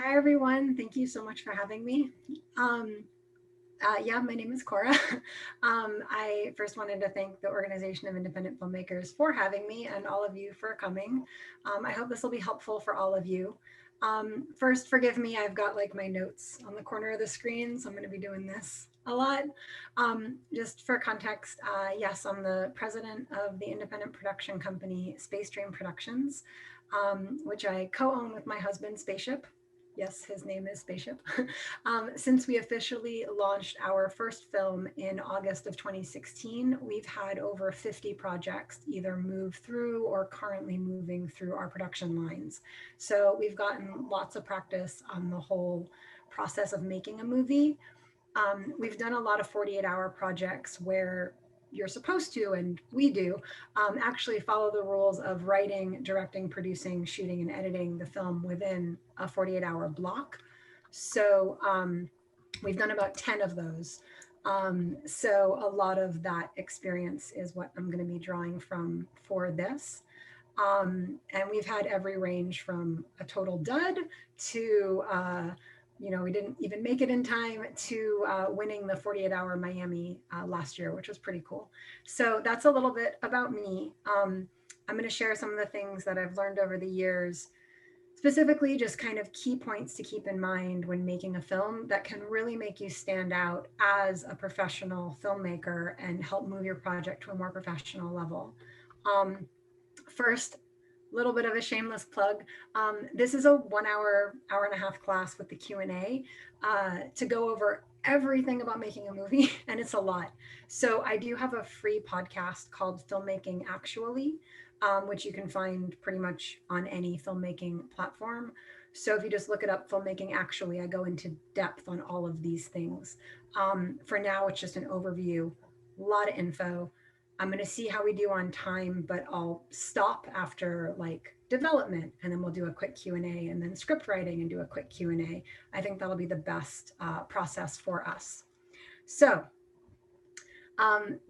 Hi, everyone. Thank you so much for having me. Um, yeah, my name is Cora. I first wanted to thank the Organization of Independent Filmmakers for having me and all of you for coming. I hope this will be helpful for all of you. First, forgive me, I've got like my notes on the corner of the screen, so I'm going to be doing this a lot. Just for context, yes, I'm the president of the independent production company Space Dream Productions, which I co own with my husband, Spaceship. Yes, his name is Spaceship. Since we officially launched our first film in August of 2016, we've had over 50 projects either move through or currently moving through our production lines. So we've gotten lots of practice on the whole process of making a movie. We've done a lot of 48-hour projects where you're supposed to, and we do, actually follow the rules of writing, directing, producing, shooting, and editing the film within a 48-hour block. So we've done about 10 of those. So a lot of that experience is what I'm going to be drawing from for this. And we've had every range from a total dud to, we didn't even make it in time to winning the 48-hour Miami last year, which was pretty cool. So that's a little bit about me. I'm going to share some of the things that I've learned over the years, specifically just kind of key points to keep in mind when making a film that can really make you stand out as a professional filmmaker and help move your project to a more professional level. Um, First, a little bit of a shameless plug. This is a 1 hour, hour and a half class with the Q&A to go over everything about making a movie, and it's a lot. So I do have a free podcast called Filmmaking Actually, which you can find pretty much on any filmmaking platform. So if you just look it up, Filmmaking Actually, I go into depth on all of these things. For now, it's just an overview, a lot of info. I'm going to see how we do on time, but I'll stop after like development and then we'll do a quick Q&A and then script writing and do a quick Q&A. I think that'll be the best process for us. So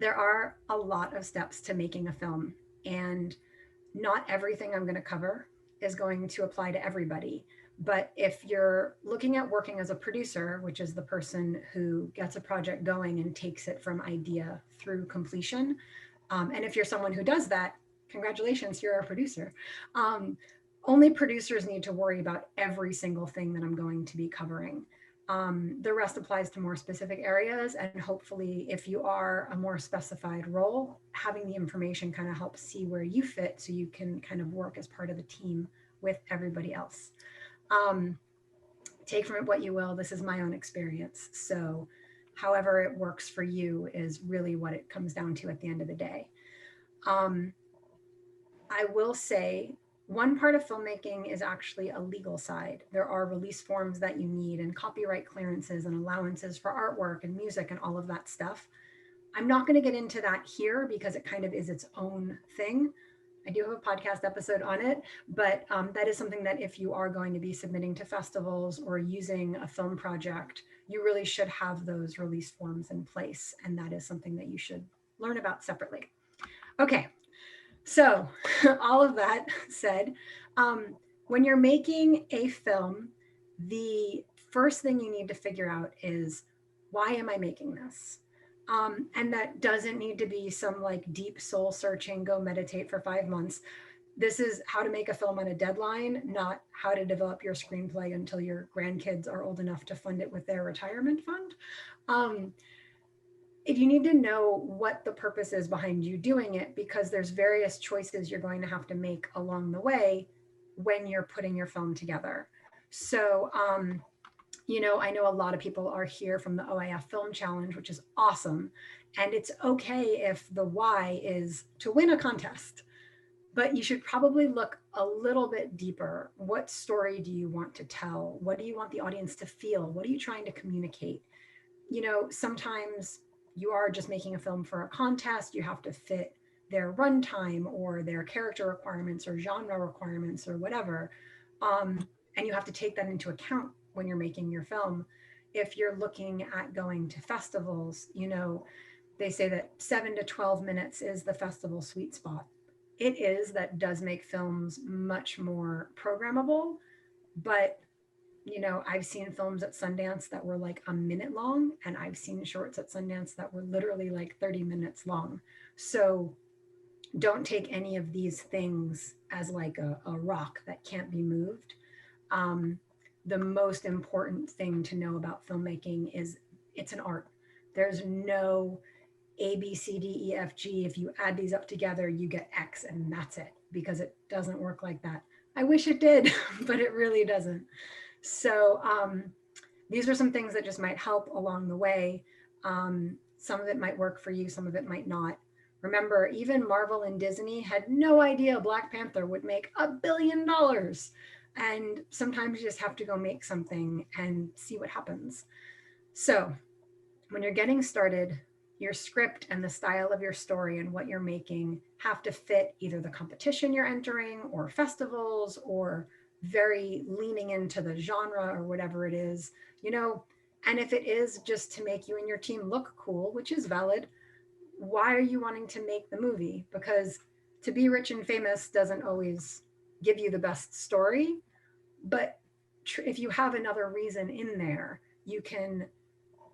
there are a lot of steps to making a film, and not everything I'm going to cover is going to apply to everybody. But if you're looking at working as a producer, which is the person who gets a project going and takes it from idea through completion, and if you're someone who does that, congratulations, you're a producer. Um, Only producers need to worry about every single thing that I'm going to be covering. The rest applies to more specific areas. And hopefully, if you are a more specified role, having the information kind of helps see where you fit so you can kind of work as part of the team with everybody else. Um, Take from it what you will. This is my own experience. So, however it works for you is really what it comes down to at the end of the day. Um, I will say one part of filmmaking is actually a legal side. There are release forms that you need and copyright clearances and allowances for artwork and music and all of that stuff. I'm not going to get into that here because it kind of is its own thing. I do have a podcast episode on it, but that is something that if you are going to be submitting to festivals or using a film project, you really should have those release forms in place. And that is something that you should learn about separately. Okay, so, all of that said, um, when you're making a film, the first thing you need to figure out is why am I making this? And that doesn't need to be some like deep soul searching, go meditate for 5 months. This is how to make a film on a deadline, not how to develop your screenplay until your grandkids are old enough to fund it with their retirement fund. Um, if you need to know what the purpose is behind you doing it, because there's various choices you're going to have to make along the way when you're putting your film together. So, I know a lot of people are here from the OIF Film Challenge, which is awesome. And it's okay if the why is to win a contest, but you should probably look a little bit deeper. What story do you want to tell? What do you want the audience to feel? What are you trying to communicate? Sometimes you are just making a film for a contest. You have to fit their runtime or their character requirements or genre requirements or whatever. And you have to take that into account when you're making your film. If you're looking at going to festivals, they say that 7 to 12 minutes is the festival sweet spot. It is. That does make films much more programmable, but You know, I've seen films at Sundance that were like a minute long, and I've seen shorts at Sundance that were literally like 30 minutes long. So don't take any of these things as like a rock that can't be moved. Um, the most important thing to know about filmmaking is it's an art. There's no A, B, C, D, E, F, G. If you add these up together, you get X, and that's it, because it doesn't work like that. I wish it did, but it really doesn't. So these are some things that just might help along the way. Some of it might work for you, some of it might not. Remember, even Marvel and Disney had no idea Black Panther would make $1 billion. And sometimes you just have to go make something and see what happens. So when you're getting started, your script and the style of your story and what you're making have to fit either the competition you're entering or festivals or very leaning into the genre or whatever it is, you know. And if it is just to make you and your team look cool, which is valid, why are you wanting to make the movie? Because to be rich and famous doesn't always give you the best story, but if you have another reason in there, you can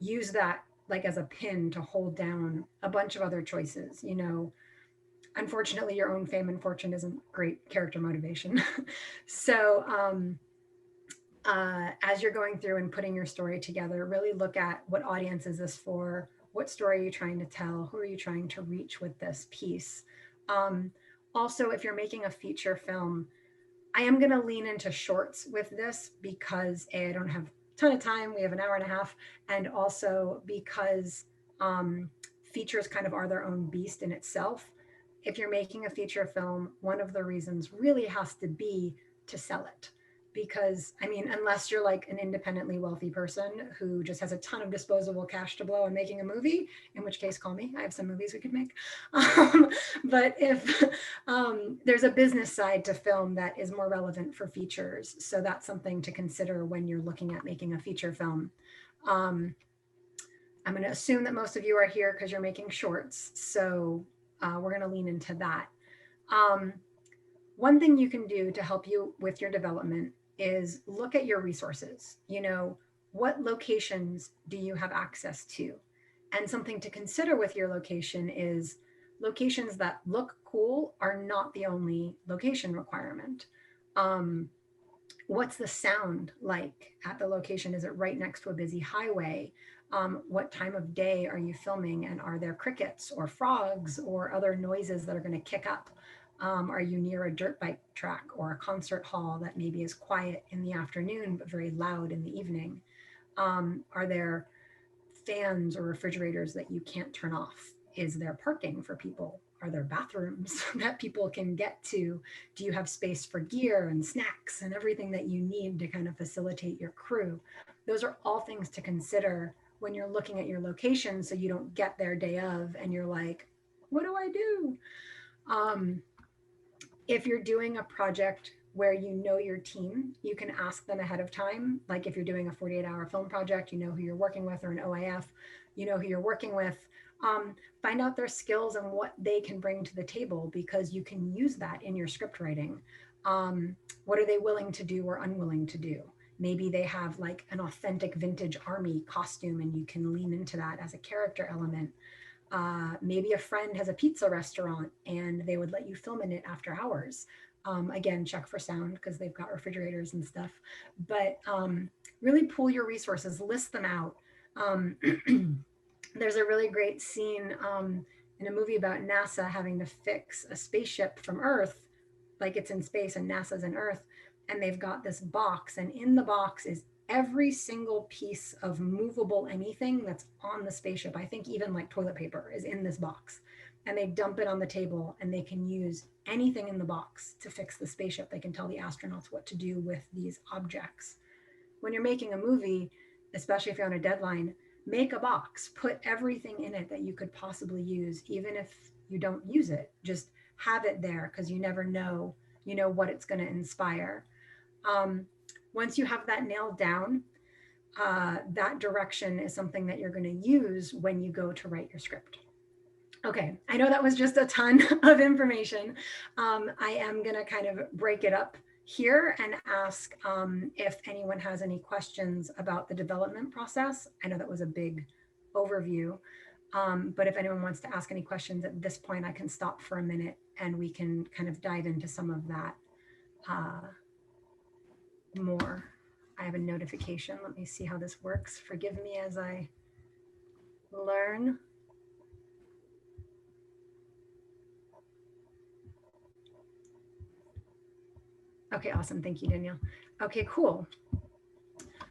use that like as a pin to hold down a bunch of other choices, you know. Unfortunately, your own fame and fortune isn't great character motivation. So as you're going through and putting your story together, really look at what audience is this for, what story are you trying to tell, who are you trying to reach with this piece. um, Also, if you're making a feature film, I am going to lean into shorts with this because A, I don't have a ton of time. We have an hour and a half. And also because features kind of are their own beast in itself. If you're making a feature film, one of the reasons really has to be to sell it. Because, I mean, unless you're like an independently wealthy person who just has a ton of disposable cash to blow on making a movie, in which case, call me. I have some movies we could make. But if there's a business side to film that is more relevant for features. So that's something to consider when you're looking at making a feature film. Um, I'm going to assume that most of you are here because you're making shorts. So we're going to lean into that. Um, One thing you can do to help you with your development is look at your resources. You know, what locations do you have access to? And something to consider with your location is locations that look cool are not the only location requirement. Um, what's the sound like at the location? Is it right next to a busy highway? What time of day are you filming? And are there crickets or frogs or other noises that are going to kick up? Are you near a dirt bike track or a concert hall that maybe is quiet in the afternoon but very loud in the evening? Are there fans or refrigerators that you can't turn off? Is there parking for people? Are there bathrooms that people can get to? Do you have space for gear and snacks and everything that you need to kind of facilitate your crew? Those are all things to consider when you're looking at your location, so you don't get there day of and you're like, what do I do? Um, if you're doing a project where you know your team, you can ask them ahead of time. Like if you're doing a 48-hour film project, you know who you're working with, or an OIF, you know who you're working with. Find out their skills and what they can bring to the table, because you can use that in your script writing. What are they willing to do or unwilling to do? Maybe they have like an authentic vintage army costume and you can lean into that as a character element. Maybe a friend has a pizza restaurant and they would let you film in it after hours. Again, check for sound because they've got refrigerators and stuff. But really pull your resources, list them out. Um, there's a really great scene in a movie about NASA having to fix a spaceship from Earth, like it's in space and NASA's in Earth, and they've got this box, and in the box is every single piece of movable anything that's on the spaceship. I think even like toilet paper is in this box. And they dump it on the table and they can use anything in the box to fix the spaceship. They can tell the astronauts what to do with these objects. When you're making a movie, especially if you're on a deadline, make a box, put everything in it that you could possibly use, even if you don't use it. Just have it there because you never know, you know, what it's going to inspire. Once you have that nailed down, that direction is something that you're going to use when you go to write your script. Okay, I know that was just a ton of information. I am going to kind of break it up here and ask if anyone has any questions about the development process. I know that was a big overview, but if anyone wants to ask any questions at this point, I can stop for a minute and we can kind of dive into some of that more. I have a notification. Let me see how this works. Forgive me as I learn. Okay, awesome. Thank you, Danielle. Okay, cool.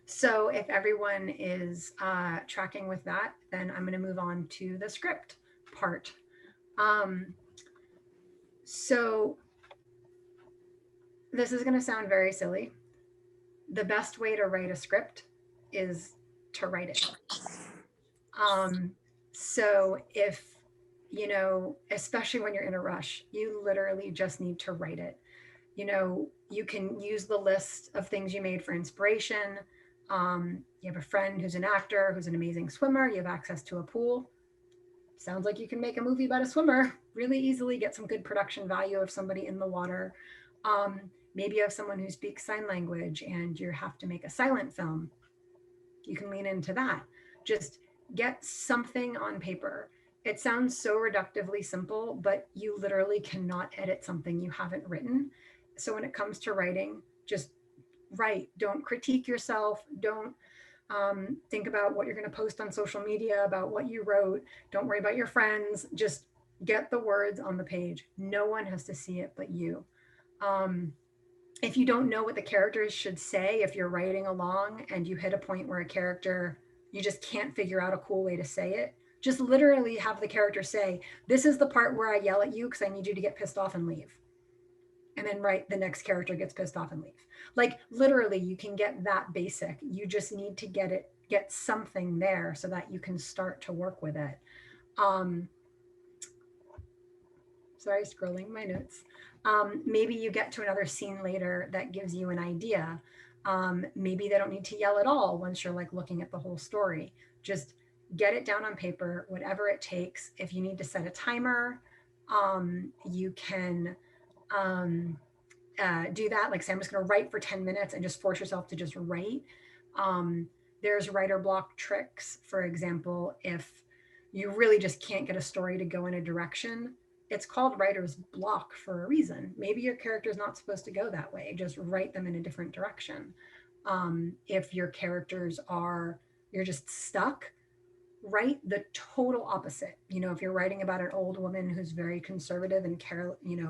So if everyone is tracking with that, then I'm going to move on to the script part. So this is going to sound very silly. The best way to write a script is to write it. So if, you know, especially when you're in a rush, you literally just need to write it. You know, you can use the list of things you made for inspiration. You have a friend who's an actor, who's an amazing swimmer. You have access to a pool. Sounds like you can make a movie about a swimmer really easily, get some good production value of somebody in the water. Maybe you have someone who speaks sign language and you have to make a silent film. You can lean into that. Just get something on paper. It sounds so reductively simple, but you literally cannot edit something you haven't written. So when it comes to writing, just write. Don't critique yourself. Don't think about what you're going to post on social media, about what you wrote. Don't worry about your friends. Just get the words on the page. No one has to see it but you. If you don't know what the characters should say, if you're writing along and you hit a point where a character, you just can't figure out a cool way to say it, just literally have the character say, this is the part where I yell at you because I need you to get pissed off and leave. And then write the next character gets pissed off and leave. Like literally you can get that basic. You just need to get something there so that you can start to work with it. Sorry, scrolling my notes. Maybe you get to another scene later that gives you an idea. Maybe they don't need to yell at all once you're like looking at the whole story. Just get it down on paper, whatever it takes. If you need to set a timer, you can do that. Like say, I'm just going to write for 10 minutes and just force yourself to just write. There's writer block tricks. For example, if you really just can't get a story to go in a direction, it's called writer's block for a reason. Maybe your character is not supposed to go that way. Just write them in a different direction. If your characters are, you're just stuck, write the total opposite. You know, if you're writing about an old woman who's very conservative and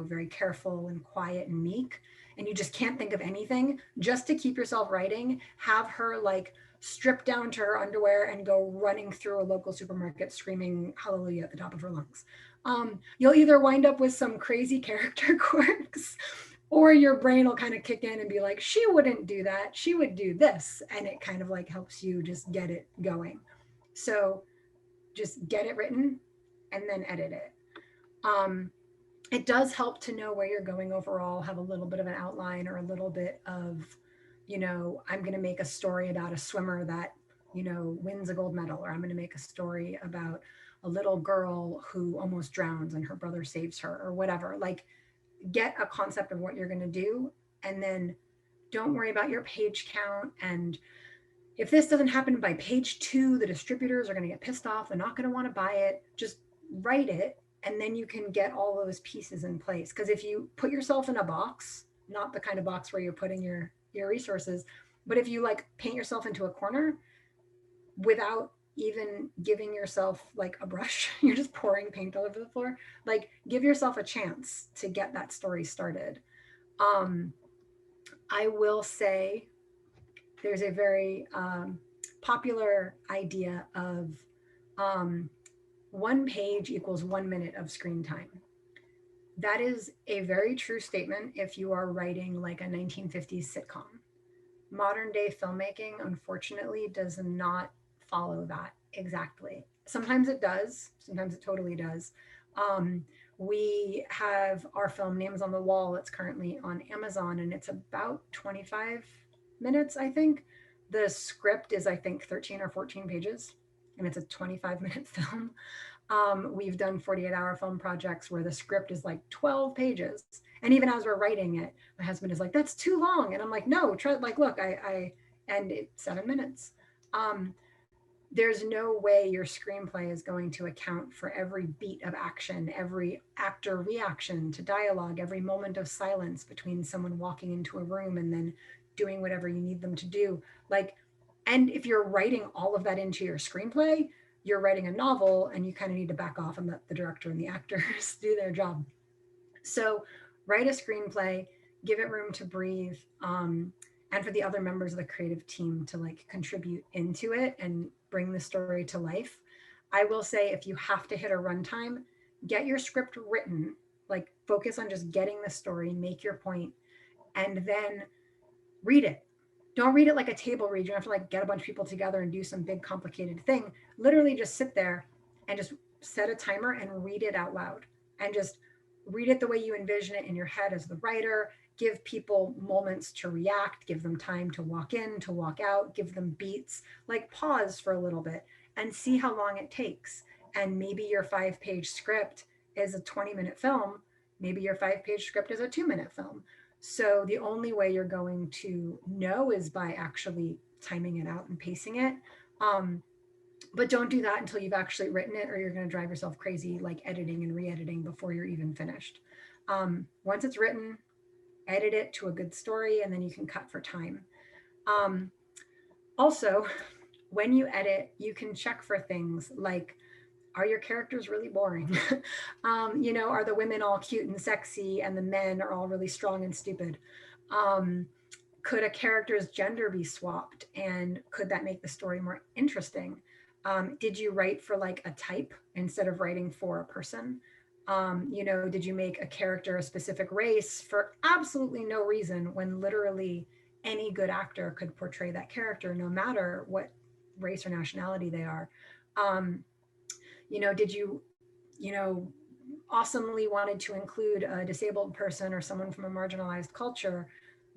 very careful and quiet and meek, and you just can't think of anything, just to keep yourself writing, have her like strip down to her underwear and go running through a local supermarket screaming hallelujah at the top of her lungs. You'll either wind up with some crazy character quirks, or your brain will kind of kick in and be like, she wouldn't do that, she would do this, and it kind of like helps you just get it going. So just get it written and then edit it. It does help to know where you're going overall, have a little bit of an outline or a little bit of, you know, I'm going to make a story about a swimmer that, you know, wins a gold medal, or I'm going to make a story about a little girl who almost drowns and her brother saves her, or whatever. Like, get a concept of what you're going to do, and then don't worry about your page count. And if this doesn't happen by page 2, the distributors are going to get pissed off. They're not going to want to buy it. Just write it, and then you can get all those pieces in place. Because if you put yourself in a box, not the kind of box where you're putting your resources, but if you like paint yourself into a corner without even giving yourself like a brush, you're just pouring paint all over the floor. Like, give yourself a chance to get that story started. I will say there's a very popular idea of 1 page equals 1 minute of screen time. That is a very true statement if you are writing like a 1950s sitcom. Modern day filmmaking, unfortunately, does not follow that exactly. Sometimes it does, sometimes it totally does. We have our film Names on the Wall. It's currently on Amazon, and it's about 25 minutes, I think. The script is, I think, 13 or 14 pages, and it's a 25-minute film. We've done 48-hour film projects where the script is like 12 pages. And even as we're writing it, my husband is like, that's too long. And I'm like, no, try, like, look, I end it 7 minutes. Um, there's no way your screenplay is going to account for every beat of action, every actor reaction to dialogue, every moment of silence between someone walking into a room and then doing whatever you need them to do. Like, and if you're writing all of that into your screenplay, you're writing a novel and you kind of need to back off and let the director and the actors do their job. So write a screenplay, give it room to breathe, and for the other members of the creative team to like contribute into it and bring the story to life. I will say if you have to hit a runtime, get your script written, like focus on just getting the story, make your point, and then read it. Don't read it like a table read. You don't have to like get a bunch of people together and do some big complicated thing. Literally just sit there and just set a timer and read it out loud and just read it the way you envision it in your head as the writer. Give people moments to react, give them time to walk in, to walk out, give them beats, like pause for a little bit and see how long it takes. And maybe your 5 page script is a 20-minute film. Maybe your 5 page script is a 2 minute film. So the only way you're going to know is by actually timing it out and pacing it. Um, but don't do that until you've actually written it, or you're going to drive yourself crazy, like editing and re-editing before you're even finished. Once it's written, edit it to a good story, and then you can cut for time. Um, Also, when you edit, you can check for things like, are your characters really boring? Are the women all cute and sexy and the men are all really strong and stupid? Um, could a character's gender be swapped, and could that make the story more interesting? Did you write for like a type instead of writing for a person? Did you make a character a specific race for absolutely no reason when literally any good actor could portray that character no matter what race or nationality they are? Um, did you, you know, awesomely wanted to include a disabled person or someone from a marginalized culture,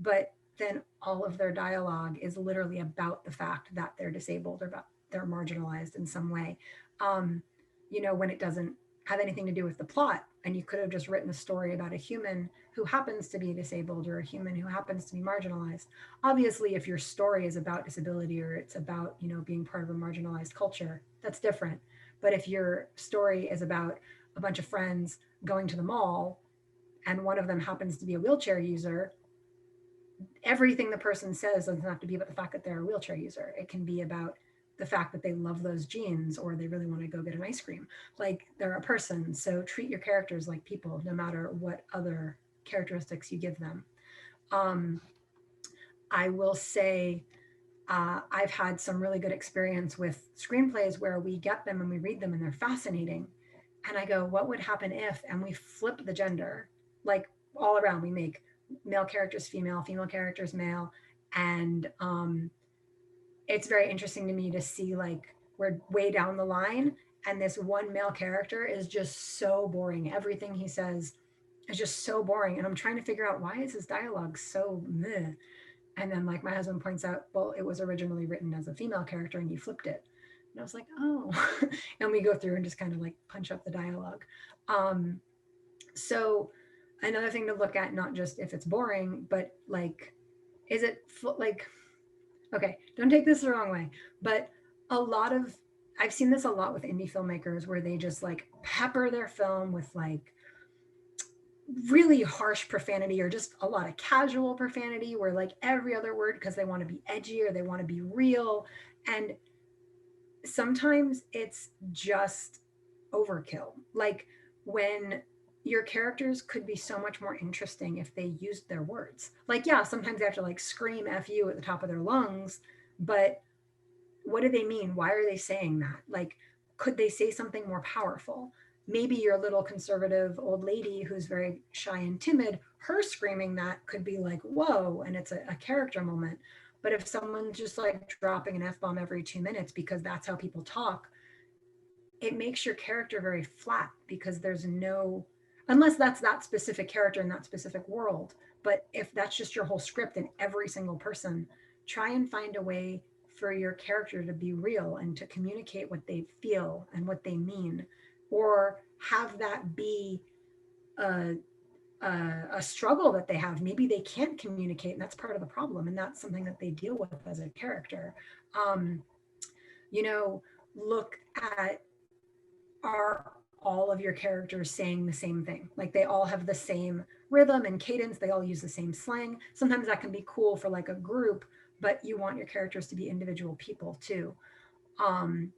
but then all of their dialogue is literally about the fact that they're disabled or about they're marginalized in some way. Um, when it doesn't have anything to do with the plot, and you could have just written a story about a human who happens to be disabled or a human who happens to be marginalized. Obviously, if your story is about disability or it's about, being part of a marginalized culture, that's different. But if your story is about a bunch of friends going to the mall and one of them happens to be a wheelchair user, everything the person says doesn't have to be about the fact that they're a wheelchair user. It can be about the fact that they love those jeans or they really want to go get an ice cream. Like they're a person. So treat your characters like people, no matter what other characteristics you give them. Um, I will say I've had some really good experience with screenplays where we get them and we read them and they're fascinating. And I go, what would happen if, and we flip the gender, like all around, we make male characters female, female characters male. And it's very interesting to me to see like we're way down the line and this one male character is just so boring. Everything he says is just so boring. And I'm trying to figure out, why is his dialogue so meh? And then like my husband points out, well, it was originally written as a female character and you flipped it. And I was like, oh. And we go through and just kind of like punch up the dialogue. Um, so another thing to look at, not just if it's boring, but like, is it like, okay, don't take this the wrong way, but a lot of, I've seen this a lot with indie filmmakers where they just like pepper their film with like really harsh profanity or just a lot of casual profanity where like every other word because they want to be edgy or they want to be real. And sometimes it's just overkill. Like when your characters could be so much more interesting if they used their words. Like, yeah, sometimes they have to like scream F you at the top of their lungs, but what do they mean? Why are they saying that? Like, could they say something more powerful? Maybe your little conservative old lady who's very shy and timid, her screaming that could be like, whoa, and it's a character moment. But if someone's just like dropping an F bomb every 2 minutes because that's how people talk, it makes your character very flat because there's no, unless that's that specific character in that specific world. But if that's just your whole script and every single person, try and find a way for your character to be real and to communicate what they feel and what they mean. or have that be a, a struggle that they have. Maybe they can't communicate, and that's part of the problem, and that's something that they deal with as a character. Um, you know, look at, are all of your characters saying the same thing? Like they all have the same rhythm and cadence, they all use the same slang. Sometimes that can be cool for like a group, but you want your characters to be individual people too. Um,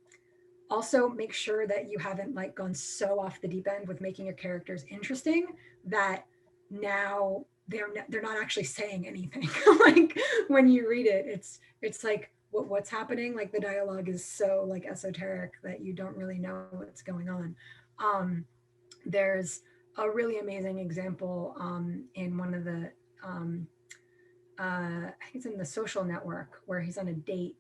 Also make sure that you haven't like gone so off the deep end with making your characters interesting that now they're not actually saying anything. Like when you read it, it's like what's happening, like the dialogue is so like esoteric that you don't really know what's going on. um there's a really amazing example in one of the um I think it's in The Social Network, where he's on a date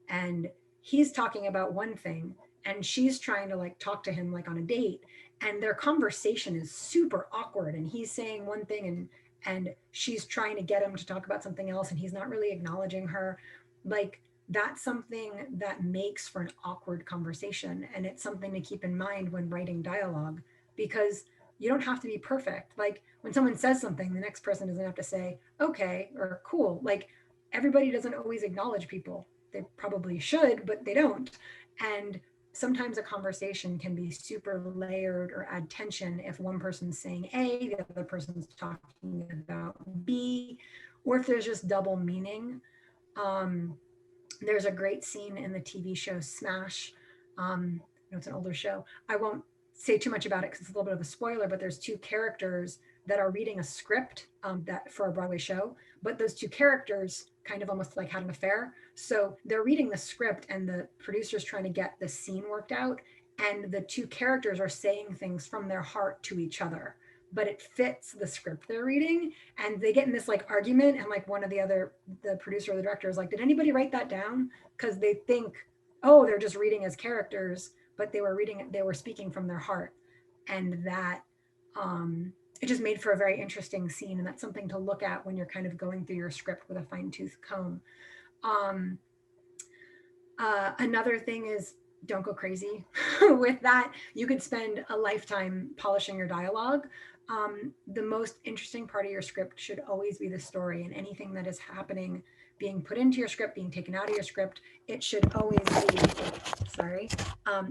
and he's talking about one thing and she's trying to like talk to him like on a date, and their conversation is super awkward and he's saying one thing and she's trying to get him to talk about something else and he's not really acknowledging her. Like that's something that makes for an awkward conversation, and it's something to keep in mind when writing dialogue, because you don't have to be perfect. Like when someone says something, the next person doesn't have to say okay or cool. Like everybody doesn't always acknowledge people. They probably should, but they don't. And sometimes a conversation can be super layered or add tension if one person's saying A, the other person's talking about B, or if there's just double meaning. Um, there's a great scene in the TV show Smash. It's an older show. I won't say too much about it because it's a little bit of a spoiler, but there's two characters that are reading a script that for a Broadway show, but those two characters kind of almost like had an affair. So they're reading the script and the producer's trying to get the scene worked out. And the two characters are saying things from their heart to each other, but it fits the script they're reading. And they get in this like argument, and like one of the producer or the director is like, did anybody write that down? Because they think, oh, they're just reading as characters, but they were speaking from their heart. And that it just made for a very interesting scene, and that's something to look at when you're kind of going through your script with a fine-tooth comb. um, Another thing is, don't go crazy with that. You could spend a lifetime polishing your dialogue. The most interesting part of your script should always be the story, and anything that is happening, being put into your script, being taken out of your script, it should always be, sorry,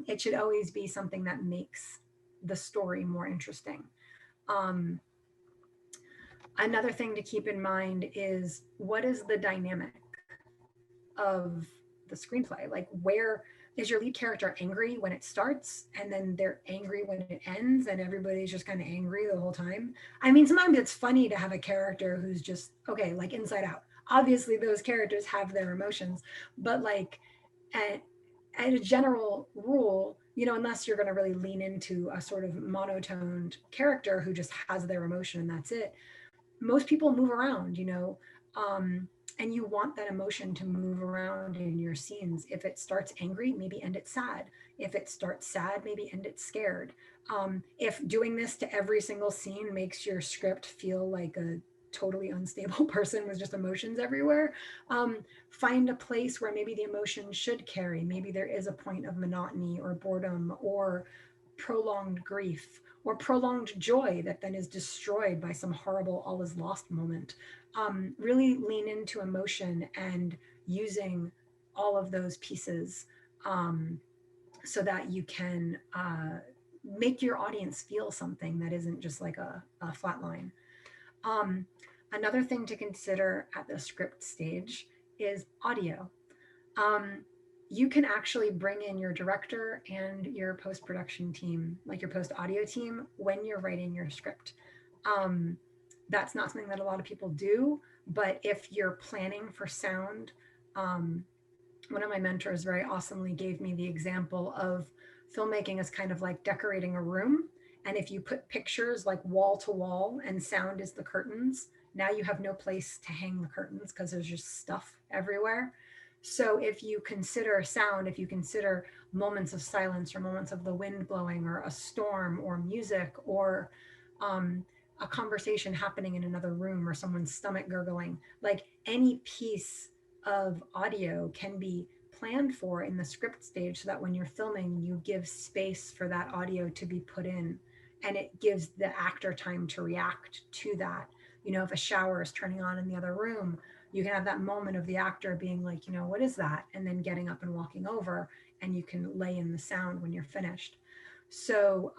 it should always be something that makes the story more interesting. Um, Another thing to keep in mind is, what is the dynamic of the screenplay? Like, where is your lead character angry when it starts and then they're angry when it ends and everybody's just kind of angry the whole time? I mean, sometimes it's funny to have a character who's just okay, like Inside Out. Obviously those characters have their emotions, but like at, at a general rule, unless you're going to really lean into a sort of monotoned character who just has their emotion and that's it, most people move around, and you want that emotion to move around in your scenes. If it starts angry, maybe end it sad. If it starts sad, maybe end it scared. If doing this to every single scene makes your script feel like a totally unstable person with just emotions everywhere, find a place where maybe the emotion should carry. Maybe there is a point of monotony or boredom or prolonged grief or prolonged joy that then is destroyed by some horrible all is lost moment. Really lean into emotion and using all of those pieces, so that you can make your audience feel something that isn't just like a flat line. Um, Another thing to consider at the script stage is audio. Um, you can actually bring in your director and your post production team, like your post audio team, when you're writing your script. Um, that's not something that a lot of people do, but if you're planning for sound, um, one of my mentors very awesomely gave me the example of filmmaking as kind of like decorating a room. And if you put pictures like wall to wall and sound is the curtains, now you have no place to hang the curtains because there's just stuff everywhere. So if you consider sound, if you consider moments of silence or moments of the wind blowing or a storm or music or um, a conversation happening in another room or someone's stomach gurgling, like any piece of audio can be planned for in the script stage so that when you're filming, you give space for that audio to be put in, and it gives the actor time to react to that. If a shower is turning on in the other room, you can have that moment of the actor being like, what is that? And then getting up and walking over, and you can lay in the sound when you're finished. So,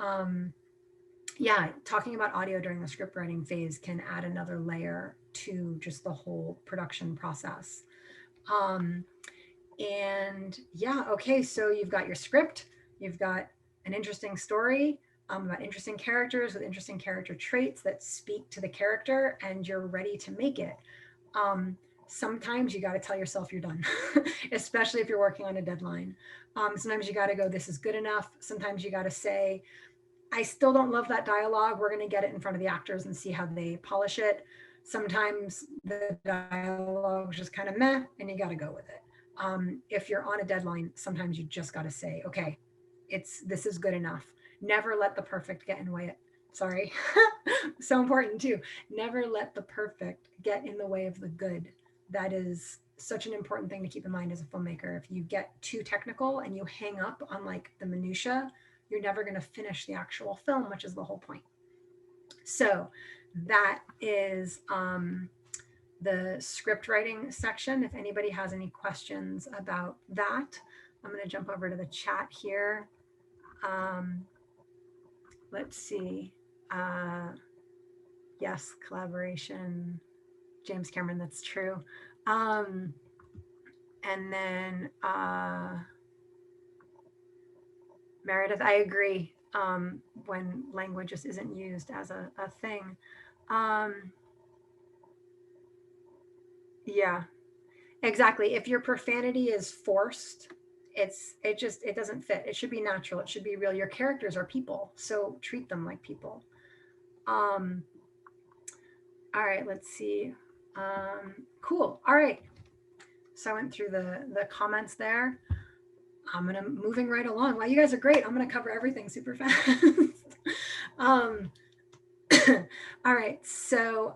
yeah, talking about audio during the script writing phase can add another layer to just the whole production process. And yeah, okay, so you've got your script, you've got an interesting story about interesting characters with interesting character traits that speak to the character, and you're ready to make it. Sometimes you got to tell yourself you're done, especially if you're working on a deadline. Sometimes you got to go, this is good enough. Sometimes you got to say, I still don't love that dialogue. We're going to get it in front of the actors and see how they polish it. Sometimes the dialogue is just kind of meh, and you got to go with it. If you're on a deadline, sometimes you just got to say, okay, this is good enough. Never let the perfect get in the way. Sorry. So important too. Never let the perfect get in the way of the good. That is such an important thing to keep in mind as a filmmaker. If you get too technical and you hang up on like the minutia, you're never going to finish the actual film, which is the whole point. So that is the script writing section. If anybody has any questions about that, I'm going to jump over to the chat here. Let's see. Yes, collaboration. James Cameron, that's true. And then Meredith, I agree. When language just isn't used as a thing. Yeah, exactly. If your profanity is forced, it doesn't fit. It should be natural. It should be real. Your characters are people, so treat them like people. All right, let's see. Cool. All right. So I went through the comments there. Moving right along. Wow, you guys are great. I'm gonna cover everything super fast. All right. So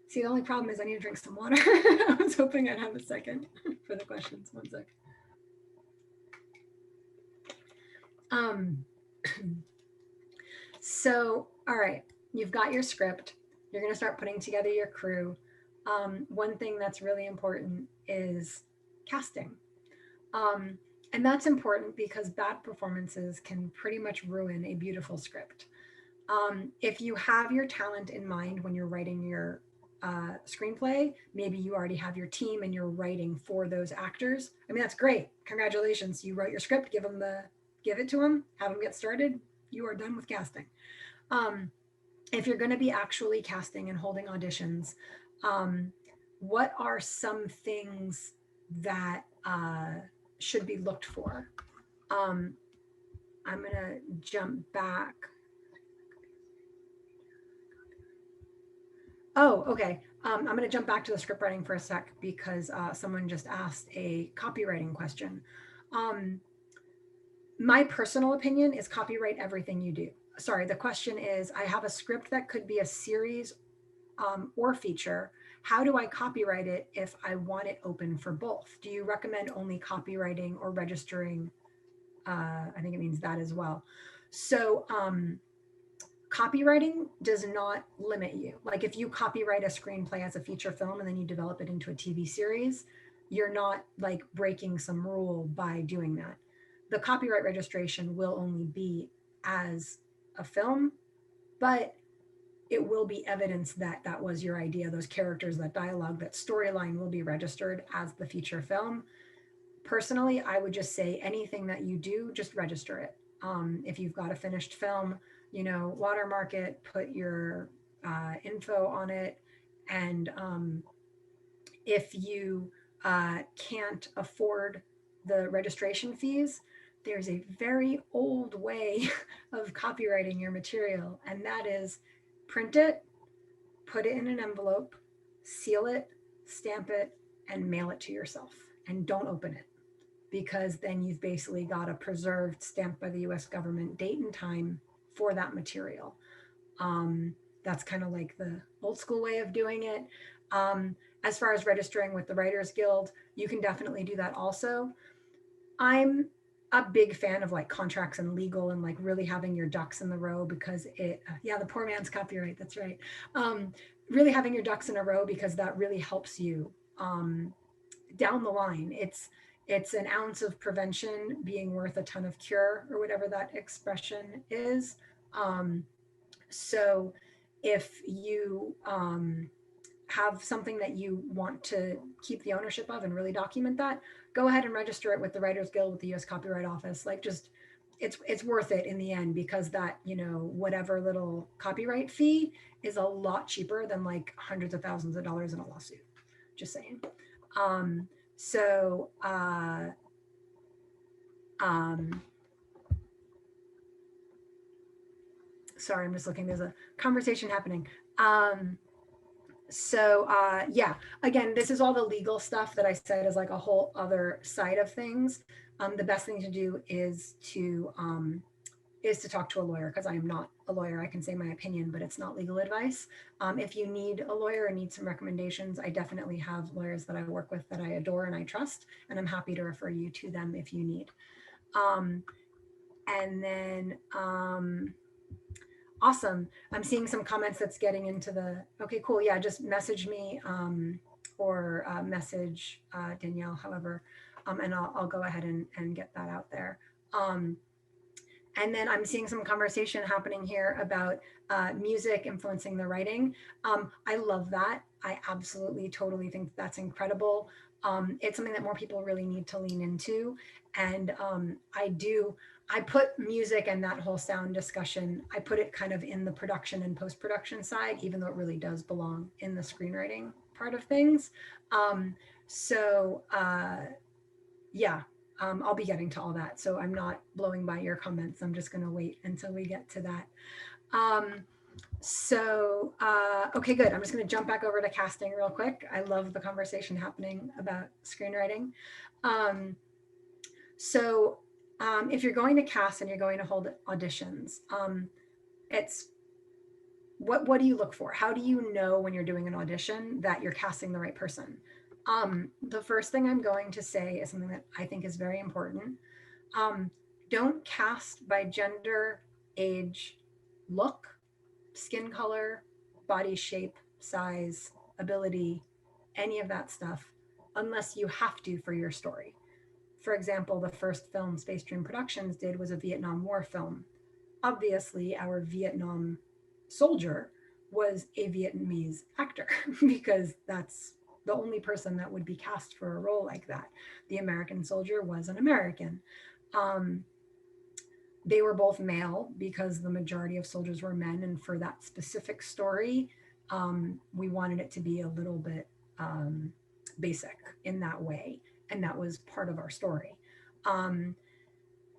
see, the only problem is I need to drink some water. I was hoping I'd have a second for the questions. One sec. So, all right, you've got your script. You're going to start putting together your crew. One thing that's really important is casting. And that's important because bad performances can pretty much ruin a beautiful script. If you have your talent in mind when you're writing your screenplay, maybe you already have your team and you're writing for those actors. I mean, that's great. Congratulations. You wrote your script, give it to them, have them get started. You are done with casting. If you're going to be actually casting and holding auditions, what are some things that should be looked for? I'm going to jump back. Oh, okay. I'm going to jump back to the script writing for a sec because someone just asked a copywriting question. My personal opinion is copyright everything you do. Sorry, the question is, I have a script that could be a series or feature. How do I copyright it if I want it open for both? Do you recommend only copywriting or registering? I think it means that as well. So copywriting does not limit you. Like if you copyright a screenplay as a feature film and then you develop it into a TV series, you're not like breaking some rule by doing that. The copyright registration will only be as a film, but it will be evidence that that was your idea. Those characters, that dialogue, that storyline will be registered as the feature film. Personally, I would just say anything that you do, just register it. If you've got a finished film, watermark it, put your info on it. And if you can't afford the registration fees, there's a very old way of copywriting your material, and that is print it, put it in an envelope, seal it, stamp it, and mail it to yourself. And don't open it, because then you've basically got a preserved, stamped by the US government date and time for that material. That's kind of like the old school way of doing it. And As far as registering with the Writers Guild, you can definitely do that also. I'm a big fan of like contracts and legal and like really having your ducks in the row because yeah, the poor man's copyright. That's right. Really having your ducks in a row because that really helps you down the line. It's an ounce of prevention being worth a ton of cure or whatever that expression is. Um, so if you have something that you want to keep the ownership of and really document that, go ahead and register it with the Writers Guild, with the US Copyright Office. Like just it's worth it in the end because that, you know, whatever little copyright fee is a lot cheaper than like hundreds of thousands of dollars in a lawsuit. Just saying. Um, so um, sorry, I'm just looking. There's a conversation happening. Yeah, again, this is all the legal stuff that I said is like a whole other side of things. The best thing to do is to talk to a lawyer because I am not a lawyer. I can say my opinion, but it's not legal advice. If you need a lawyer and need some recommendations, I definitely have lawyers that I work with that I adore and I trust, and I'm happy to refer you to them if you need. Um, and then Awesome. I'm seeing some comments that's getting into the, okay, cool. Yeah, just message me or message Danielle, however, and I'll go ahead and get that out there. Um, and then I'm seeing some conversation happening here about music influencing the writing. I love that. I absolutely, totally think that's incredible. It's something that more people really need to lean into. And I put music and that whole sound discussion, I put it kind of in the production and post-production side, even though it really does belong in the screenwriting part of things. Um, so yeah, I'll be getting to all that. So I'm not blowing by your comments. I'm just going to wait until we get to that. Okay, good. I'm just going to jump back over to casting real quick. I love the conversation happening about screenwriting. Um, so if you're going to cast and you're going to hold auditions, it's what do you look for? How do you know when you're doing an audition that you're casting the right person? The first thing I'm going to say is something that I think is very important. Don't cast by gender, age, look, skin color, body shape, size, ability, any of that stuff, unless you have to for your story. For example, the first film Space Dream Productions did was a Vietnam War film. Obviously, our Vietnam soldier was a Vietnamese actor because that's the only person that would be cast for a role like that. The American soldier was an American. Um, they were both male because the majority of soldiers were men. And for that specific story, we wanted it to be a little bit basic in that way. And that was part of our story.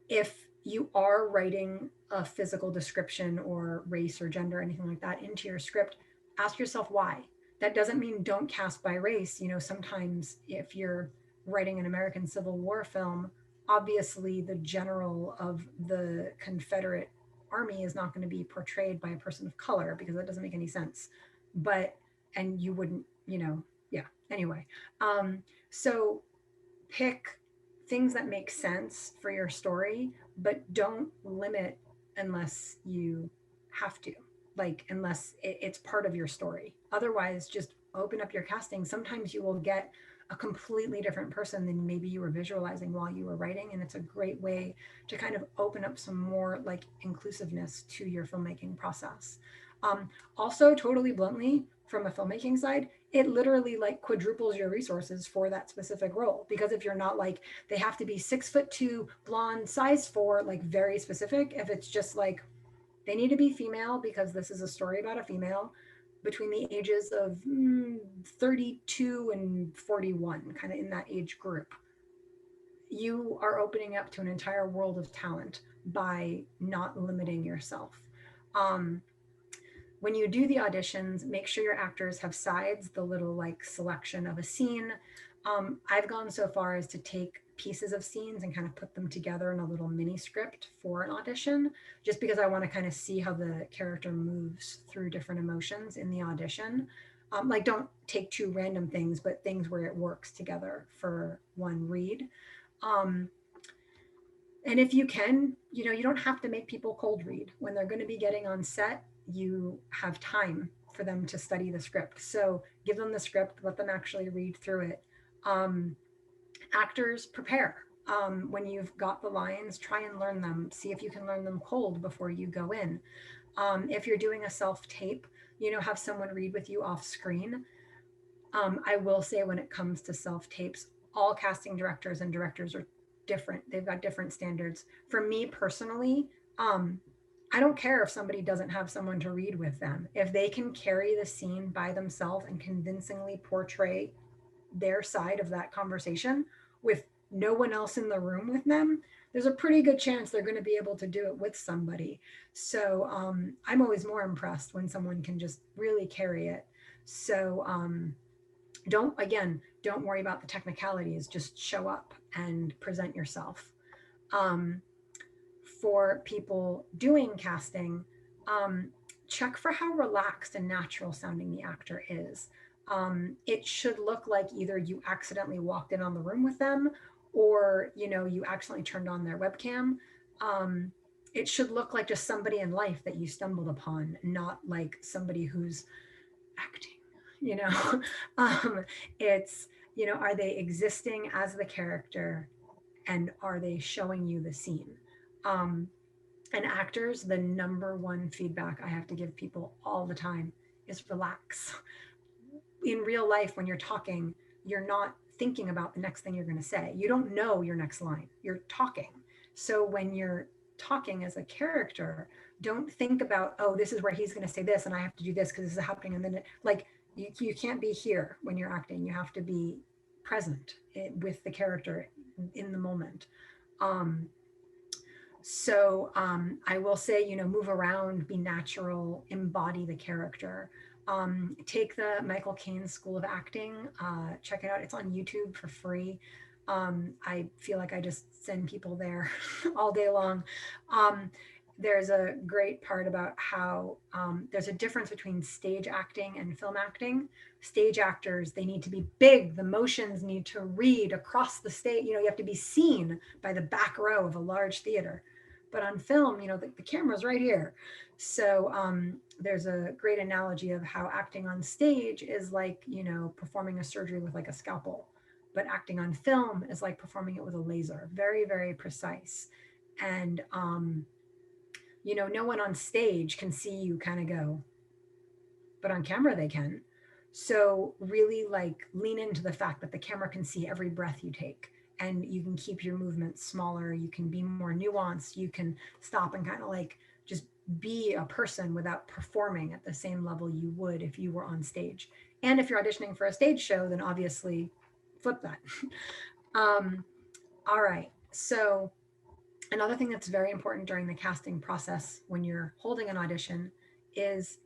If you are writing a physical description or race or gender or anything like that into your script, ask yourself why. That doesn't mean don't cast by race. You know, sometimes if you're writing an American Civil War film, obviously the general of the Confederate Army is not going to be portrayed by a person of color because that doesn't make any sense. But, and you wouldn't, you know, yeah, anyway. So pick things that make sense for your story, but don't limit unless you have to, like unless it's part of your story. Otherwise, just open up your casting. Sometimes you will get a completely different person than maybe you were visualizing while you were writing, and it's a great way to kind of open up some more like inclusiveness to your filmmaking process. Also, totally bluntly, from a filmmaking side, it literally like quadruples your resources for that specific role. Because if you're not like, they have to be 6'2", blonde, size 4, like very specific. If it's just like, they need to be female because this is a story about a female between the ages of 32 and 41, kind of in that age group. You are opening up to an entire world of talent by not limiting yourself. When you do the auditions, make sure your actors have sides, the little like selection of a scene. I've gone so far as to take pieces of scenes and kind of put them together in a little mini script for an audition, just because I want to kind of see how the character moves through different emotions in the audition. Like don't take two random things, but things where it works together for one read. Um, and if you can, you don't have to make people cold read. When they're going to be getting on set, you have time for them to study the script. So give them the script, let them actually read through it. Um, Actors, prepare. When you've got the lines, try and learn them. See if you can learn them cold before you go in. If you're doing a self tape, have someone read with you off screen. I will say, when it comes to self tapes, all casting directors and directors are different. They've got different standards. For me personally, I don't care if somebody doesn't have someone to read with them. If they can carry the scene by themselves and convincingly portray their side of that conversation with no one else in the room with them, there's a pretty good chance they're going to be able to do it with somebody. So I'm always more impressed when someone can just really carry it. So don't worry about the technicalities. Just show up and present yourself. Um, for people doing casting, um, check for how relaxed and natural sounding the actor is. It should look like either you accidentally walked in on the room with them, or you accidentally turned on their webcam. Um, it should look like just somebody in life that you stumbled upon, not like somebody who's acting. You know, it's are they existing as the character, and are they showing you the scene? Um, and actors, the number one feedback I have to give people all the time is relax. In real life, when you're talking, you're not thinking about the next thing you're going to say. You don't know your next line. You're talking. So when you're talking as a character, don't think about, oh, this is where he's going to say this and I have to do this because this is happening. And then you can't be here when you're acting. You have to be present with the character in the moment. Um, I will say, move around, be natural, embody the character. Take the Michael Caine School of Acting. Check it out. It's on YouTube for free. I feel like I just send people there all day long. There's a great part about how there's a difference between stage acting and film acting. Stage actors, they need to be big. The motions need to read across the stage. You have to be seen by the back row of a large theater. But on film, the camera's right here. So there's a great analogy of how acting on stage is like, performing a surgery with like a scalpel. But acting on film is like performing it with a laser, very, very precise. And, no one on stage can see you kind of go, but on camera they can. So really like lean into the fact that the camera can see every breath you take, and you can keep your movements smaller. You can be more nuanced. You can stop and kind of like just be a person without performing at the same level you would if you were on stage. And if you're auditioning for a stage show, then obviously flip that. um, all right. So another thing that's very important during the casting process when you're holding an audition is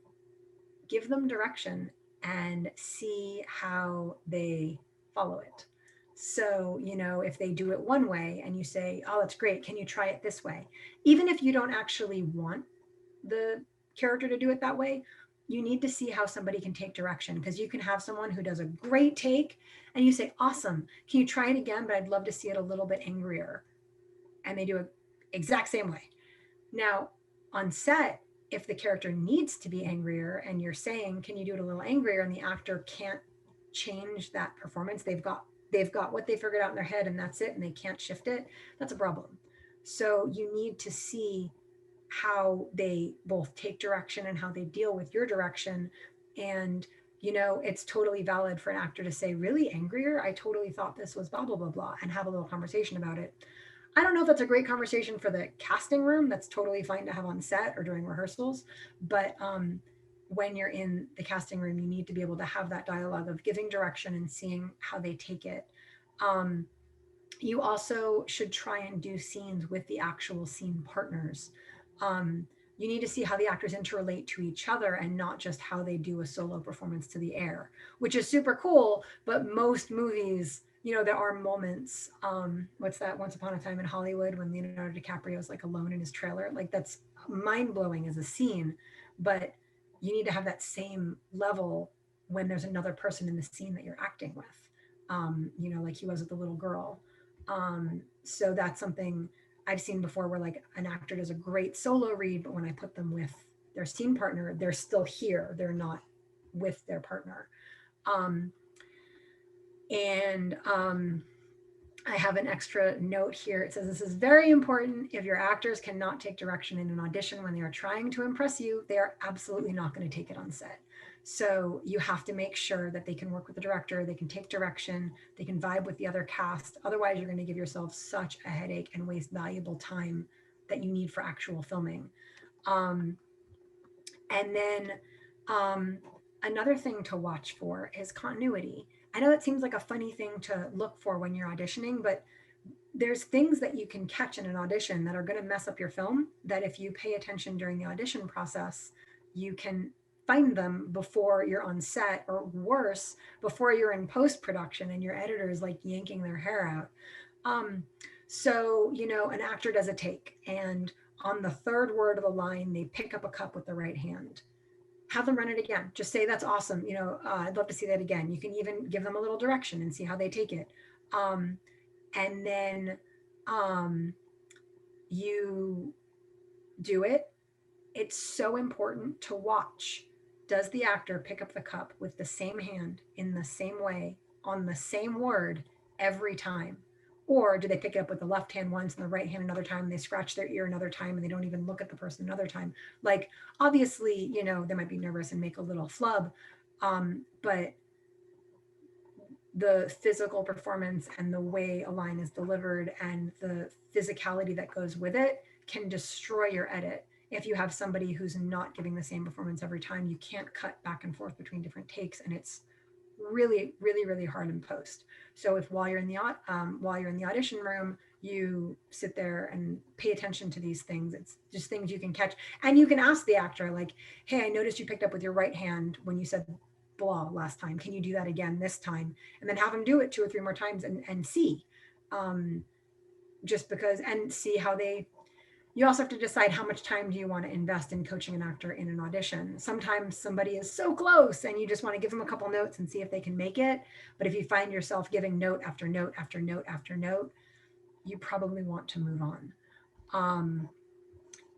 give them direction and see how they follow it. So, if they do it one way and you say, oh, that's great, can you try it this way? Even if you don't actually want the character to do it that way, you need to see how somebody can take direction, because you can have someone who does a great take and you say, awesome, can you try it again? But I'd love to see it a little bit angrier. And they do it exact same way. Now, on set, if the character needs to be angrier and you're saying, can you do it a little angrier, and the actor can't change that performance, they've got what they figured out in their head and that's it, and they can't shift it, that's a problem. So you need to see how they both take direction and how they deal with your direction. And it's totally valid for an actor to say, really angrier, I totally thought this was blah blah blah blah, and have a little conversation about it. I don't know if that's a great conversation for the casting room. That's totally fine to have on set or during rehearsals. But when you're in the casting room, you need to be able to have that dialogue of giving direction and seeing how they take it. Um, you also should try and do scenes with the actual scene partners. You need to see how the actors interrelate to each other and not just how they do a solo performance to the air, which is super cool. But most movies, there are moments. What's that? Once Upon a Time in Hollywood, when Leonardo DiCaprio is like alone in his trailer. Like, that's mind blowing as a scene, but you need to have that same level when there's another person in the scene that you're acting with, like he was with the little girl. So that's something I've seen before where like an actor does a great solo read, but when I put them with their scene partner, they're still here. They're not with their partner. Um, and I have an extra note here. It says, this is very important. If your actors cannot take direction in an audition when they are trying to impress you, they are absolutely not going to take it on set. So you have to make sure that they can work with the director, they can take direction, they can vibe with the other cast. Otherwise, you're going to give yourself such a headache and waste valuable time that you need for actual filming. And then another thing to watch for is continuity. I know it seems like a funny thing to look for when you're auditioning, but there's things that you can catch in an audition that are going to mess up your film, that if you pay attention during the audition process, you can find them before you're on set, or worse, before you're in post-production and your editor is like yanking their hair out. So, an actor does a take, and on the third word of the line, they pick up a cup with the right hand. Have them run it again. Just say, that's awesome. I'd love to see that again. You can even give them a little direction and see how they take it. And then you do it. It's so important to watch. Does the actor pick up the cup with the same hand in the same way on the same word every time? Or do they pick it up with the left hand once and the right hand another time, and they scratch their ear another time and they don't even look at the person another time? Like, obviously, they might be nervous and make a little flub, but the physical performance and the way a line is delivered and the physicality that goes with it can destroy your edit. If you have somebody who's not giving the same performance every time, you can't cut back and forth between different takes, and it's really, really, really hard in post. So if while you're in the audition room, you sit there and pay attention to these things, it's just things you can catch, and you can ask the actor, like, hey, I noticed you picked up with your right hand when you said blah last time. Can you do that again this time? And then have them do it 2 or 3 more times and see, just because, and see how they. You also have to decide how much time do you want to invest in coaching an actor in an audition. Sometimes somebody is so close and you just want to give them a couple notes and see if they can make it. But if you find yourself giving note after note after note after note, you probably want to move on.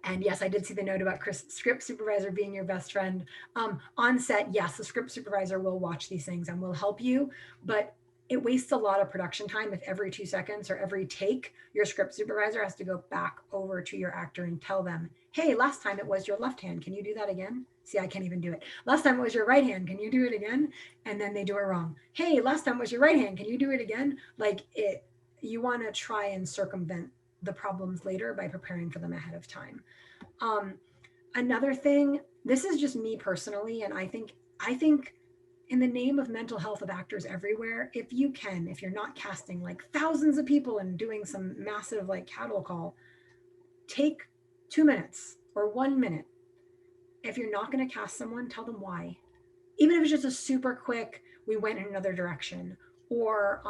And yes, I did see the note about script supervisor being your best friend. On set, yes, the script supervisor will watch these things and will help you, but it wastes a lot of production time if every 2 seconds or every take, your script supervisor has to go back over to your actor and tell them, hey, last time it was your left hand. Can you do that again? See, I can't even do it. Last time it was your right hand. Can you do it again? And then they do it wrong. Hey, last time was your right hand. Can you do it again? You want to try and circumvent the problems later by preparing for them ahead of time. Another thing, this is just me personally, and I think in the name of mental health of actors everywhere, if you're not casting like thousands of people and doing some massive like cattle call, take 2 minutes or 1 minute. If you're not going to cast someone, tell them why. Even if it's just a super quick, we went in another direction. Or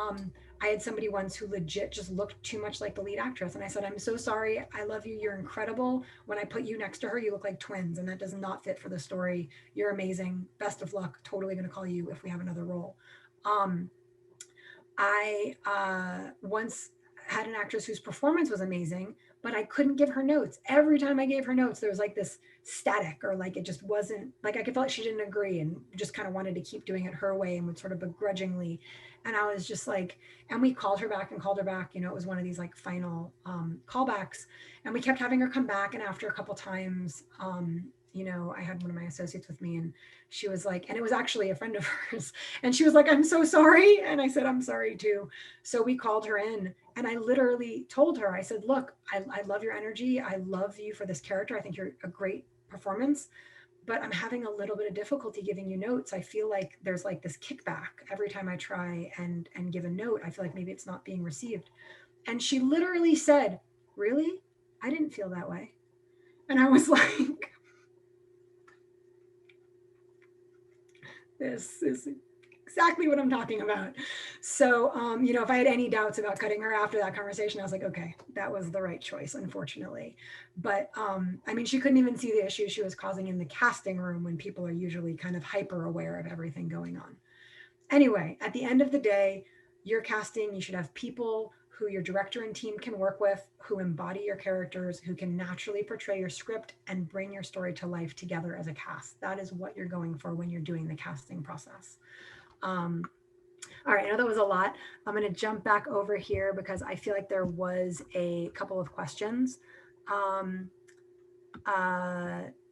I had somebody once who legit just looked too much like the lead actress. And I said, I'm so sorry. I love you. You're incredible. When I put you next to her, you look like twins. And that does not fit for the story. You're amazing. Best of luck. Totally going to call you if we have another role. I once had an actress whose performance was amazing, but I couldn't give her notes. Every time I gave her notes, there was like this static, or like it just wasn't, like I could feel like she didn't agree and just kind of wanted to keep doing it her way and would sort of begrudgingly. And I was just like, and we called her back and called her back. It was one of these like final callbacks, and we kept having her come back. And after a couple times, I had one of my associates with me, and she was like, and it was actually a friend of hers, and she was like, I'm so sorry. And I said, I'm sorry too. So we called her in, and I literally told her, I said, look, I love your energy. I love you for this character. I think you're a great performance, but I'm having a little bit of difficulty giving you notes. I feel like there's like this kickback every time I try and give a note. I feel like maybe it's not being received. And she literally said, really? I didn't feel that way. And I was like, this is exactly what I'm talking about. So, if I had any doubts about cutting her after that conversation, I was like, okay, that was the right choice, unfortunately. But she couldn't even see the issue she was causing in the casting room when people are usually kind of hyper aware of everything going on. Anyway, at the end of the day, you're casting, you should have people who your director and team can work with, who embody your characters, who can naturally portray your script and bring your story to life together as a cast. That is what you're going for when you're doing the casting process. Um, all right, I know that was a lot. I'm going to jump back over here because I feel like there was a couple of questions um,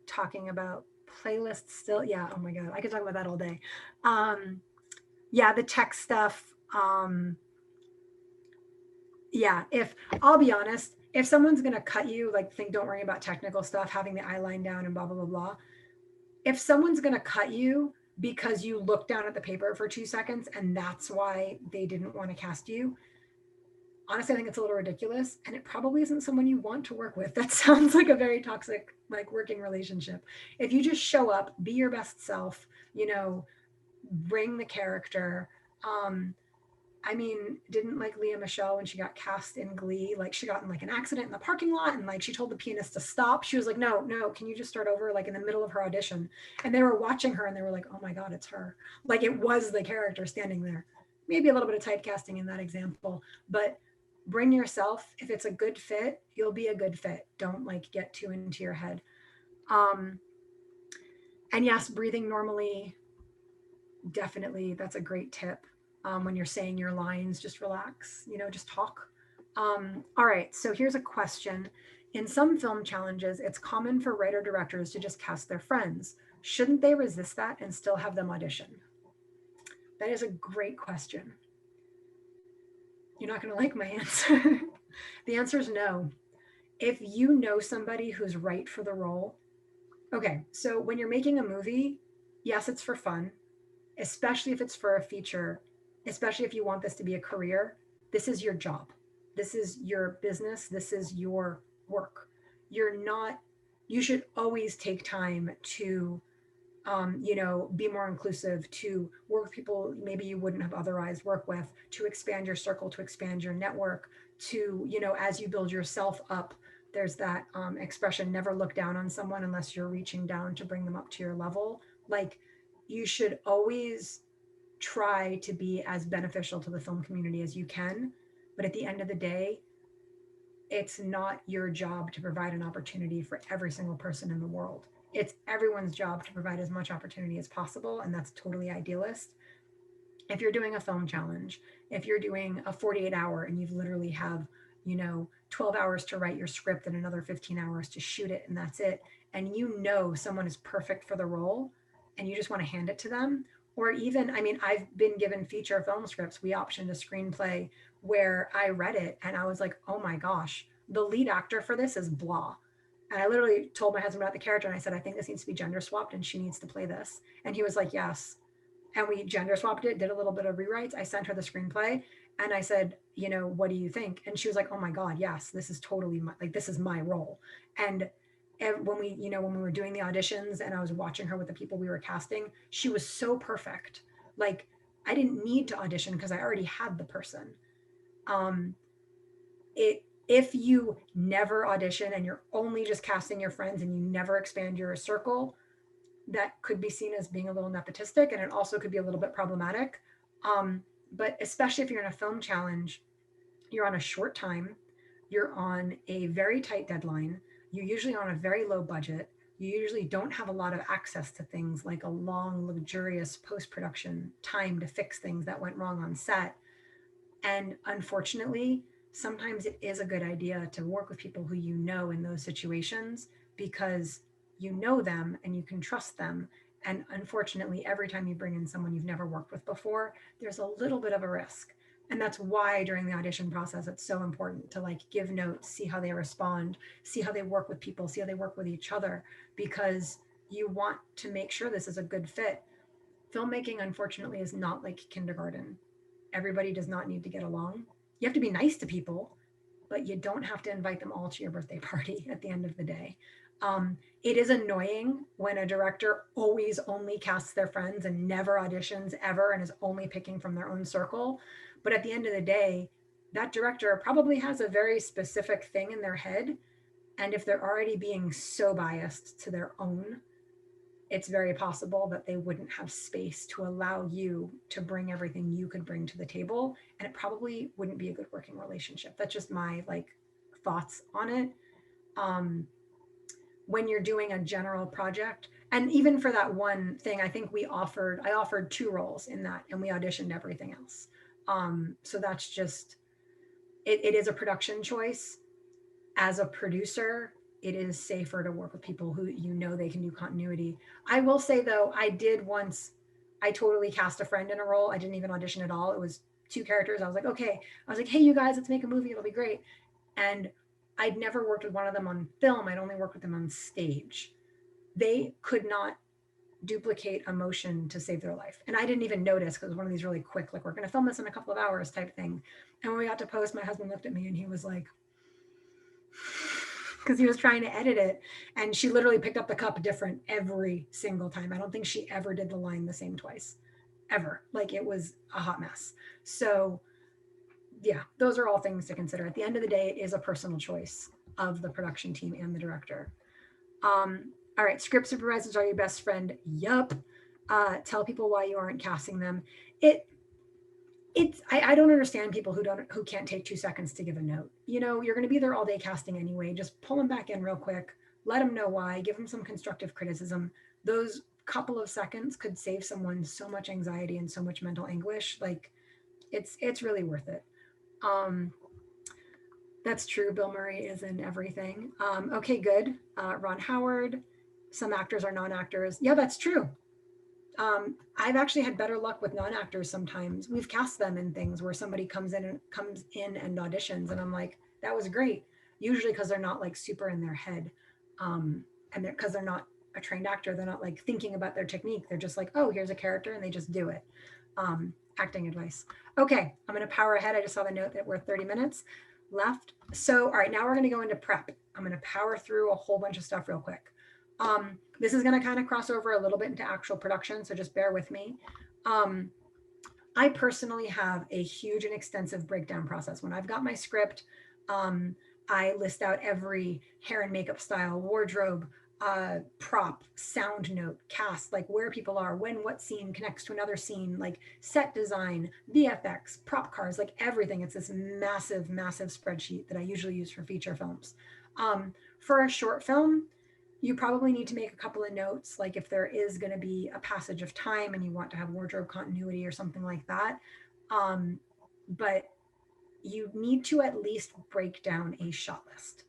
talking about playlists still. Yeah, oh my God, I could talk about that all day. Yeah, the tech stuff. Yeah, if I'll be honest, if someone's gonna cut you, like think don't worry about technical stuff, having the eye line down and blah blah blah blah. If someone's gonna cut you because you look down at the paper for 2 seconds and that's why they didn't want to cast you, honestly, I think it's a little ridiculous. And it probably isn't someone you want to work with. That sounds like a very toxic, like working relationship. If you just show up, be your best self, bring the character. Um, didn't like Leah Michelle when she got cast in Glee, like she got in like an accident in the parking lot and like she told the pianist to stop. She was like, no, can you just start over, like in the middle of her audition? And they were watching her and they were like, oh my God, it's her. Like it was the character standing there. Maybe a little bit of typecasting in that example, but bring yourself. If it's a good fit, you'll be a good fit. Don't like get too into your head. Um, and yes, breathing normally, definitely, that's a great tip. When you're saying your lines, just relax, just talk. All right, so here's a question. In some film challenges, it's common for writer directors to just cast their friends. Shouldn't they resist that and still have them audition? That is a great question. You're not going to like my answer. The answer is no. If you know somebody who's right for the role, okay, so when you're making a movie, yes, it's for fun, especially if it's for a feature, especially if you want this to be a career. This is your job. This is your business. This is your work. You should always take time to, be more inclusive, to work with people maybe you wouldn't have otherwise worked with, to expand your circle, to expand your network, to, as you build yourself up. There's that expression, never look down on someone unless you're reaching down to bring them up to your level. Like, you should always try to be as beneficial to the film community as you can. But at the end of the day, it's not your job to provide an opportunity for every single person in the world. It's everyone's job to provide as much opportunity as possible. And that's totally idealist. If you're doing a film challenge, if you're doing a 48-hour and you've literally have, 12 hours to write your script and another 15 hours to shoot it, and that's it. And someone is perfect for the role and you just want to hand it to them. Or even, I've been given feature film scripts. We optioned a screenplay where I read it and I was like, oh my gosh, the lead actor for this is blah. And I literally told my husband about the character and I said, I think this needs to be gender swapped and she needs to play this. And he was like, yes. And we gender swapped it, did a little bit of rewrites. I sent her the screenplay and I said, what do you think? And she was like, oh my God, yes, this is totally this is my role. And when we were doing the auditions and I was watching her with the people we were casting, she was so perfect. Like, I didn't need to audition because I already had the person. If you never audition and you're only just casting your friends and you never expand your circle, that could be seen as being a little nepotistic, and it also could be a little bit problematic. But especially if you're in a film challenge, you're on a short time, you're on a very tight deadline, you're usually on a very low budget, you usually don't have a lot of access to things like a long, luxurious post-production time to fix things that went wrong on set. And unfortunately, sometimes it is a good idea to work with people who you know in those situations, because you know them and you can trust them. And unfortunately, every time you bring in someone you've never worked with before, there's a little bit of a risk. And that's why during the audition process, it's so important to give notes, see how they respond, see how they work with people, see how they work with each other, because you want to make sure this is a good fit. Filmmaking, unfortunately, is not like kindergarten. Everybody does not need to get along. You have to be nice to people, but you don't have to invite them all to your birthday party at the end of the day. It is annoying when a director always only casts their friends and never auditions ever and is only picking from their own circle. But at the end of the day, that director probably has a very specific thing in their head. And if they're already being so biased to their own, it's very possible that they wouldn't have space to allow you to bring everything you could bring to the table. And it probably wouldn't be a good working relationship. That's just my like thoughts on it. Um, when you're doing a general project, and even for that one thing, I think I offered two roles in that and we auditioned everything else. So that's just, it is a production choice. As a producer, it is safer to work with people who you know they can do continuity. I will say though, I did once, I totally cast a friend in a role. I didn't even audition at all. It was two characters. I was like, okay. I was like, hey, you guys, let's make a movie. It'll be great. And I'd never worked with one of them on film. I'd only worked with them on stage. They could not duplicate emotion to save their life. And I didn't even notice because it was one of these really quick, like, we're going to film this in a couple of hours type thing. And when we got to post, my husband looked at me and he was like, because he was trying to edit it. And she literally picked up the cup different every single time. I don't think she ever did the line the same twice, ever. Like it was a hot mess. So, yeah, those are all things to consider. At the end of the day, it is a personal choice of the production team and the director. All right, script supervisors are your best friend. Yup. Tell people why you aren't casting them. I don't understand people who can't take 2 seconds to give a note. You know, you're going to be there all day casting anyway. Just pull them back in real quick. Let them know why. Give them some constructive criticism. Those couple of seconds could save someone so much anxiety and so much mental anguish. Like, it's really worth it. Um, that's true. Bill Murray is in everything. Okay, good. Ron Howard. Some actors are non-actors. Yeah, that's true. I've actually had better luck with non-actors sometimes. We've cast them in things where somebody comes in and auditions, and I'm like, that was great. Usually because they're not like super in their head, and because they're not a trained actor, they're not like thinking about their technique. They're just like, oh, here's a character, and they just do it. Acting advice. Okay, I'm going to power ahead. I just saw the note that we're 30 minutes left. So, all right, now we're going to go into prep. I'm going to power through a whole bunch of stuff real quick. This is going to kind of cross over a little bit into actual production, so just bear with me. I personally have a huge and extensive breakdown process. When I've got my script, I list out every hair and makeup style, wardrobe, prop, sound note, cast, like where people are, when what scene connects to another scene, like set design, VFX, prop cars, like everything. It's this massive, massive spreadsheet that I usually use for feature films. For a short film, you probably need to make a couple of notes, like if there is going to be a passage of time and you want to have wardrobe continuity or something like that. But you need to at least break down a shot list.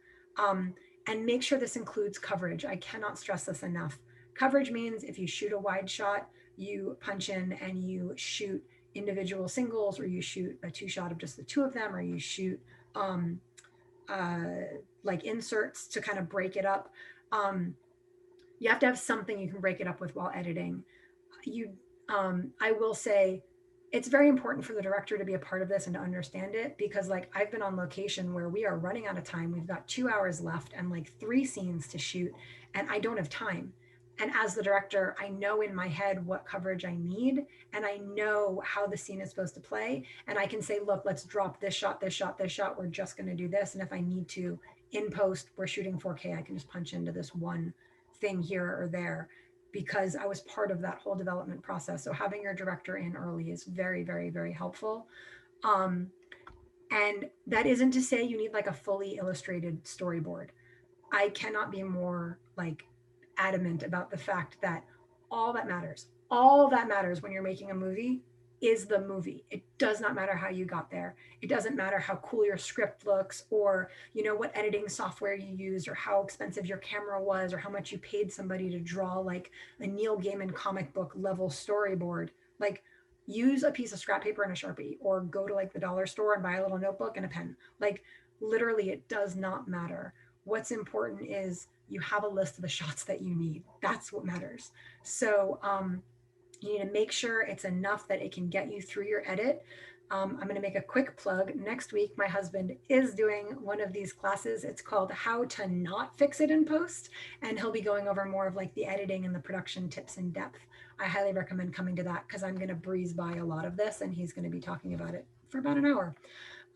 And make sure this includes coverage. I cannot stress this enough. Coverage means if you shoot a wide shot, you punch in and you shoot individual singles, or you shoot a two shot of just the two of them, or you shoot like inserts to kind of break it up. You have to have something you can break it up with while editing. I will say it's very important for the director to be a part of this and to understand it, because like I've been on location where we are running out of time. We've got 2 hours left and like 3 scenes to shoot, and I don't have time. And as the director, I know in my head what coverage I need, and I know how the scene is supposed to play. And I can say, look, let's drop this shot, this shot, this shot. We're just going to do this. And if I need to, in post, we're shooting 4K, I can just punch into this one thing here or there, because I was part of that whole development process. So having your director in early is very, very, very helpful. And that isn't to say you need like a fully illustrated storyboard. I cannot be more like adamant about the fact that all that matters when you're making a movie is the movie. It does not matter how you got there. It doesn't matter how cool your script looks, or you know what editing software you used, or how expensive your camera was, or how much you paid somebody to draw like a Neil Gaiman comic book level storyboard. Like, use a piece of scrap paper and a Sharpie, or go to like the dollar store and buy a little notebook and a pen. Like, literally, it does not matter. What's important is you have a list of the shots that you need. That's what matters. So you need to make sure it's enough that it can get you through your edit. I'm going to make a quick plug. Next week, my husband is doing one of these classes. It's called How to Not Fix It in Post, and he'll be going over more of like the editing and the production tips in depth. I highly recommend coming to that because I'm going to breeze by a lot of this, and he's going to be talking about it for about an hour.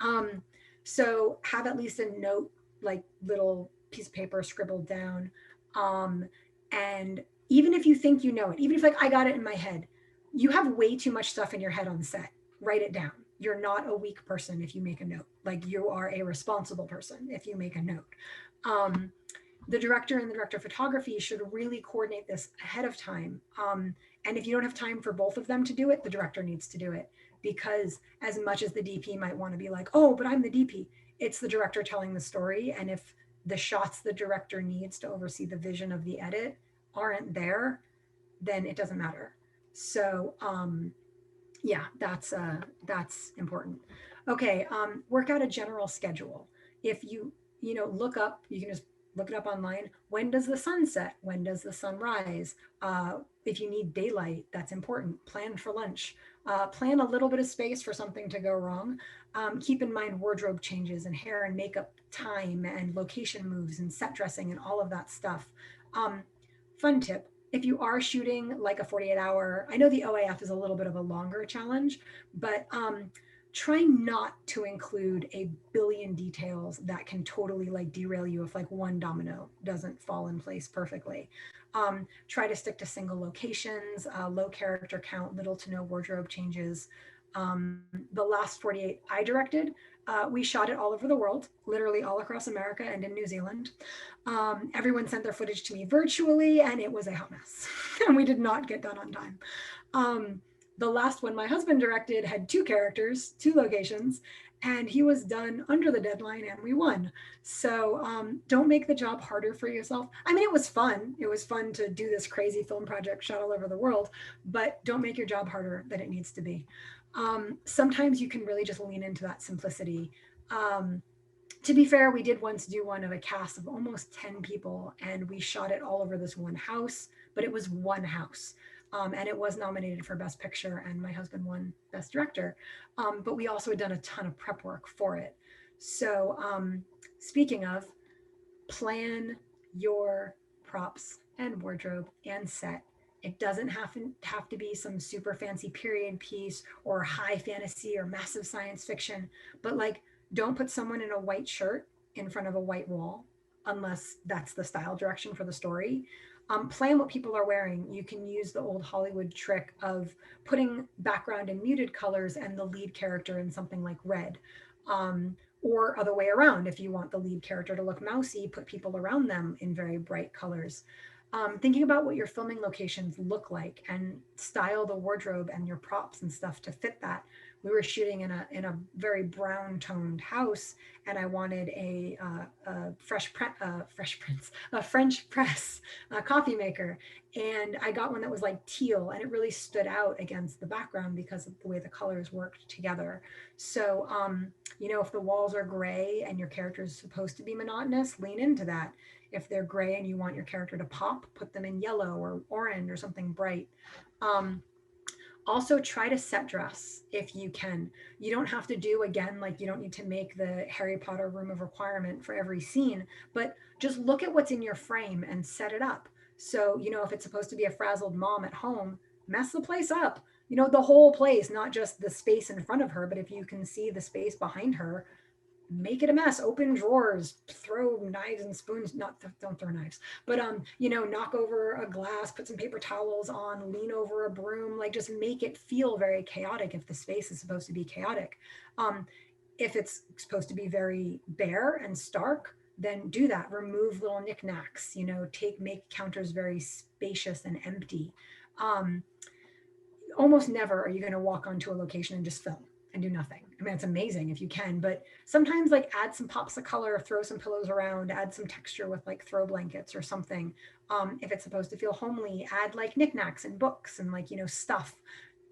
Um, so have at least a note, like little piece of paper scribbled down. Um, and even if you think you know it, even if like I got it in my head, you have way too much stuff in your head on set. Write it down. You're not a weak person if you make a note. Like you are a responsible person if you make a note. Um, the director and the director of photography should really coordinate this ahead of time. And if you don't have time for both of them to do it, the director needs to do it because as much as the DP might want to be like, oh, but I'm the DP, it's the director telling the story. And if the shots the director needs to oversee the vision of the edit aren't there, then it doesn't matter. So yeah, that's important. Okay, work out a general schedule. If you know look up, you can just look it up online. When does the sun set? When does the sun rise? If you need daylight, that's important. Plan for lunch. Plan a little bit of space for something to go wrong. Keep in mind wardrobe changes and hair and makeup time and location moves and set dressing and all of that stuff. Um, Fun tip, if you are shooting like a 48-hour, I know the OAF is a little bit of a longer challenge, but try not to include a billion details that can totally like derail you if like one domino doesn't fall in place perfectly. Try to stick to single locations, low character count, little to no wardrobe changes. The last 48 I directed, we shot it all over the world, literally all across America and in New Zealand. Everyone sent their footage to me virtually, and it was a hot mess. And we did not get done on time. The last one my husband directed had two characters, two locations, and he was done under the deadline, and we won. So don't make the job harder for yourself. I mean, it was fun. It was fun to do this crazy film project shot all over the world, but don't make your job harder than it needs to be. Sometimes you can really just lean into that simplicity. To be fair, we did once do one of a cast of almost 10 people, and we shot it all over this one house, but it was one house. And it was nominated for Best Picture, and my husband won Best Director. But we also had done a ton of prep work for it. So, speaking of, plan your props and wardrobe and set. It doesn't have to be some super fancy period piece or high fantasy or massive science fiction, but like don't put someone in a white shirt in front of a white wall unless that's the style direction for the story. Plan what people are wearing. You can use the old Hollywood trick of putting background in muted colors and the lead character in something like red. Or other way around, if you want the lead character to look mousy, put people around them in very bright colors. Thinking about what your filming locations look like and style the wardrobe and your props and stuff to fit that. We were shooting in a very brown toned house, and I wanted a fresh prince, a French press coffee maker, and I got one that was like teal, and it really stood out against the background because of the way the colors worked together. So you know, if the walls are gray and your character is supposed to be monotonous, lean into that. If they're gray and you want your character to pop, put them in yellow or orange or something bright. Um, Also try to set dress if you can. You don't have to do, again, like you don't need to make the Harry Potter room of requirement for every scene, but just look at what's in your frame and set it up. So, you know, if it's supposed to be a frazzled mom at home, mess the place up. You know, the whole place, not just the space in front of her, but if you can see the space behind her, make it a mess. Open drawers, throw knives and spoons, not don't throw knives, but you know, knock over a glass, put some paper towels on, lean over a broom, like just make it feel very chaotic if the space is supposed to be chaotic. um if it's supposed to be very bare and stark, then do that. Remove little knickknacks, you know, make counters very spacious and empty. um Almost never are you going to walk onto a location and just film and do nothing. I mean, it's amazing if you can, but sometimes like add some pops of color, throw some pillows around, add some texture with like throw blankets or something. If it's supposed to feel homely, add like knickknacks and books and like, you know, stuff.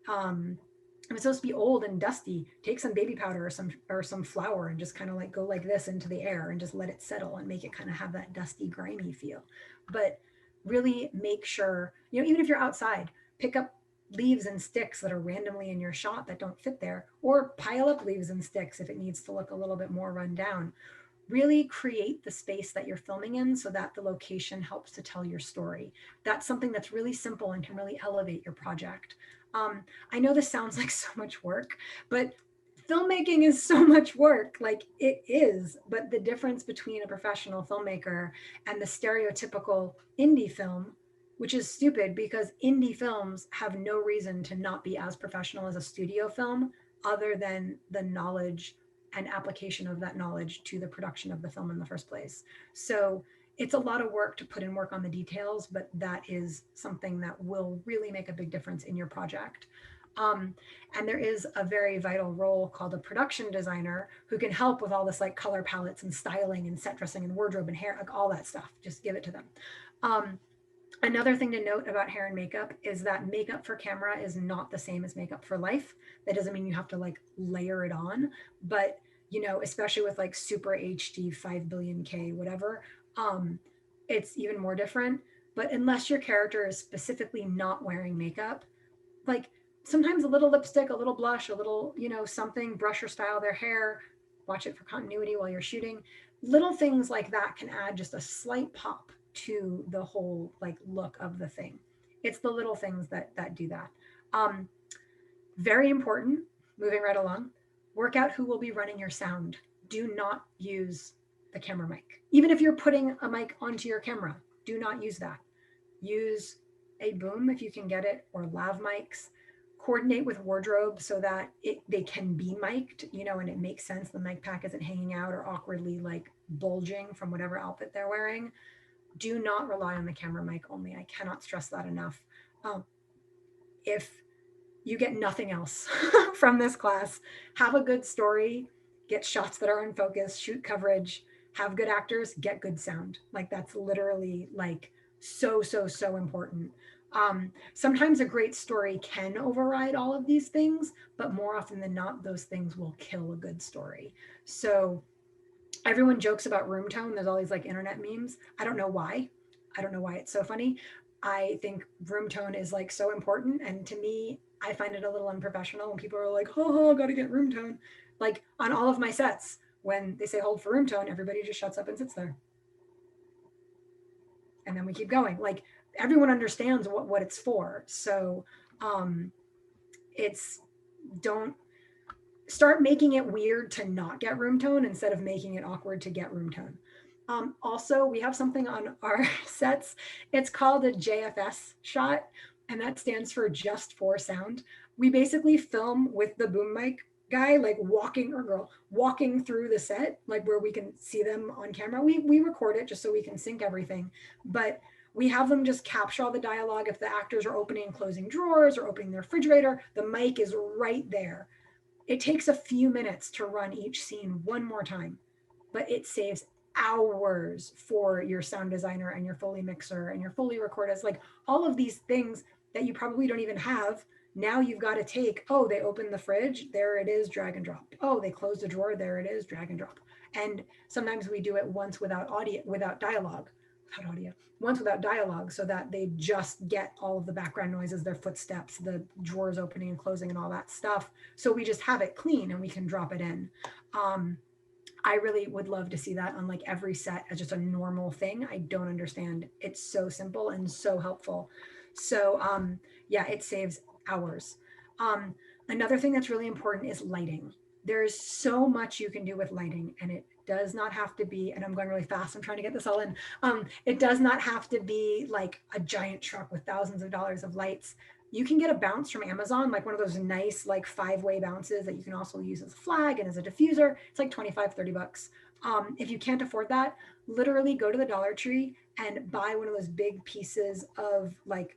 If it's supposed to be old and dusty, take some baby powder or some flour and just kind of like go like this into the air and just let it settle and make it kind of have that dusty, grimy feel. But really make sure, you know, even if you're outside, pick up leaves and sticks that are randomly in your shot that don't fit there, or pile up leaves and sticks if it needs to look a little bit more run down. Really create the space that you're filming in so that the location helps to tell your story. That's something that's really simple and can really elevate your project. I know this sounds like so much work, but filmmaking is so much work. Like it is, but the difference between a professional filmmaker and the stereotypical indie film, which is stupid because indie films have no reason to not be as professional as a studio film other than the knowledge and application of that knowledge to the production of the film in the first place. So it's a lot of work to put in work on the details, but that is something that will really make a big difference in your project. Um, and there is a very vital role called a production designer who can help with all this like color palettes and styling and set dressing and wardrobe and hair, like all that stuff. Just give it to them. Um, Another thing to note about hair and makeup is that makeup for camera is not the same as makeup for life. That doesn't mean you have to like layer it on, but you know, especially with like super HD 5 billion K, whatever, um, it's even more different. But unless your character is specifically not wearing makeup, like sometimes a little lipstick, a little blush, a little, you know, something, brush or style their hair, watch it for continuity while you're shooting. Little things like that can add just a slight pop to the whole like look of the thing. It's the little things that do that. Um, Very important, moving right along, work out who will be running your sound. Do not use the camera mic. Even if you're putting a mic onto your camera, do not use that. Use a boom if you can get it, or lav mics. Coordinate with wardrobe so that they can be mic'd, you know, and it makes sense. The mic pack isn't hanging out or awkwardly like bulging from whatever outfit they're wearing. Do not rely on the camera mic only. I cannot stress that enough. If you get nothing else from this class, have a good story, get shots that are in focus, shoot coverage, have good actors, get good sound. Like that's literally like so important. Sometimes a great story can override all of these things, but more often than not, those things will kill a good story. So everyone jokes about room tone. There's all these like internet memes. I don't know why. I don't know why it's so funny. I think room tone is like so important. And to me, I find it a little unprofessional when people are like, oh, got to get room tone. Like on all of my sets, when they say hold for room tone, everybody just shuts up and sits there. And then we keep going. Like everyone understands what it's for. So um, it's don't start making it weird to not get room tone instead of making it awkward to get room tone. Also, we have something on our sets. It's called a JFS shot, and that stands for just for sound. We basically film with the boom mic guy like walking, or girl walking through the set, like where we can see them on camera. We record it just so we can sync everything, but we have them just capture all the dialogue. If the actors are opening and closing drawers or opening the refrigerator, the mic is right there. It takes a few minutes to run each scene one more time, but it saves hours for your sound designer and your Foley mixer and your Foley recorders. Like all of these things that you probably don't even have. Now you've got to take, oh, they opened the fridge, there it is, drag and drop. Oh, they closed the drawer, there it is, drag and drop. And sometimes we do it once without audio, without dialogue, without audio, once without dialogue, so that they just get all of the background noises, their footsteps, the drawers opening and closing and all that stuff. So we just have it clean and we can drop it in. I really would love to see that on like every set as just a normal thing. I don't understand. It's so simple and so helpful. So yeah, it saves hours. Um, Another thing that's really important is lighting. There's so much you can do with lighting, and it does not have to be, and I'm going really fast, I'm trying to get this all in. It does not have to be like a giant truck with thousands of dollars of lights. You can get a bounce from Amazon, like one of those nice like 5-way bounces that you can also use as a flag and as a diffuser. It's like 25, 30 bucks. If you can't afford that, literally go to the Dollar Tree and buy one of those big pieces of like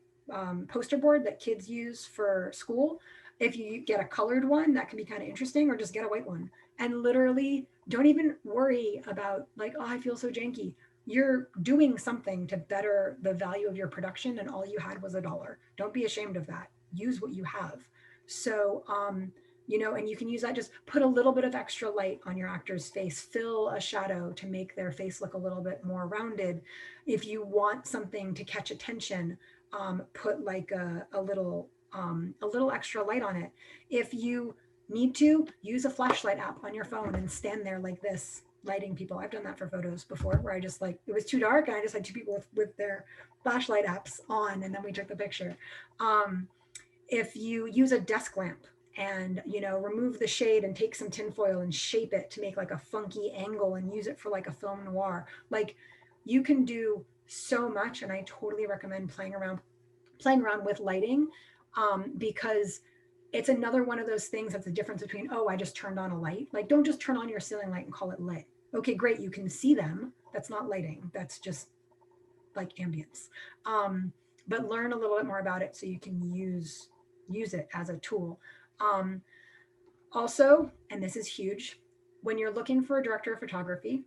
poster board that kids use for school. If you get a colored one, that can be kind of interesting, or just get a white one. And literally don't even worry about like, oh, I feel so janky. You're doing something to better the value of your production, and all you had was $1. Don't be ashamed of that. Use what you have. So you know, and you can use that, just put a little bit of extra light on your actor's face, fill a shadow to make their face look a little bit more rounded. If you want something to catch attention, put like a little a little extra light on it. If you need to, use a flashlight app on your phone and stand there like this, lighting people. I've done that for photos before where I just like, it was too dark and I just had two people with their flashlight apps on and then we took the picture. If you use a desk lamp and remove the shade and take some tinfoil and shape it to make like a funky angle and use it for like a film noir, like you can do so much. And I totally recommend playing around with lighting, because it's another one of those things that's the difference between, oh, I just turned on a light. Like, don't just turn on your ceiling light and call it lit. Okay, great, you can see them. That's not lighting. That's just like ambience. But learn a little bit more about it so you can use it as a tool. Um, Also, and this is huge, when you're looking for a director of photography,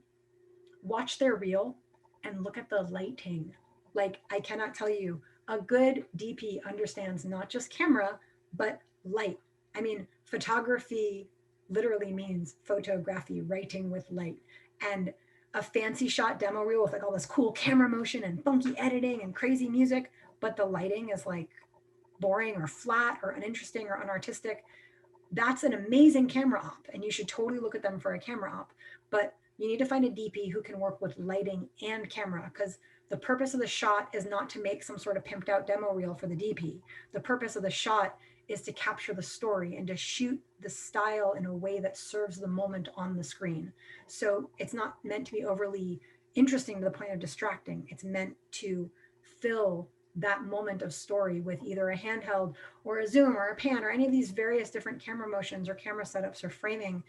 watch their reel and look at the lighting. Like, I cannot tell you, a good DP understands not just camera, but light. I mean, photography literally means photography, writing with light. And a fancy shot demo reel with like all this cool camera motion and funky editing and crazy music, but the lighting is like boring or flat or uninteresting or unartistic, that's an amazing camera op and you should totally look at them for a camera op. But you need to find a DP who can work with lighting and camera, because the purpose of the shot is not to make some sort of pimped out demo reel for the DP. The purpose of the shot is to capture the story and to shoot the style in a way that serves the moment on the screen. So it's not meant to be overly interesting to the point of distracting. It's meant to fill that moment of story with either a handheld or a zoom or a pan or any of these various different camera motions or camera setups or framing,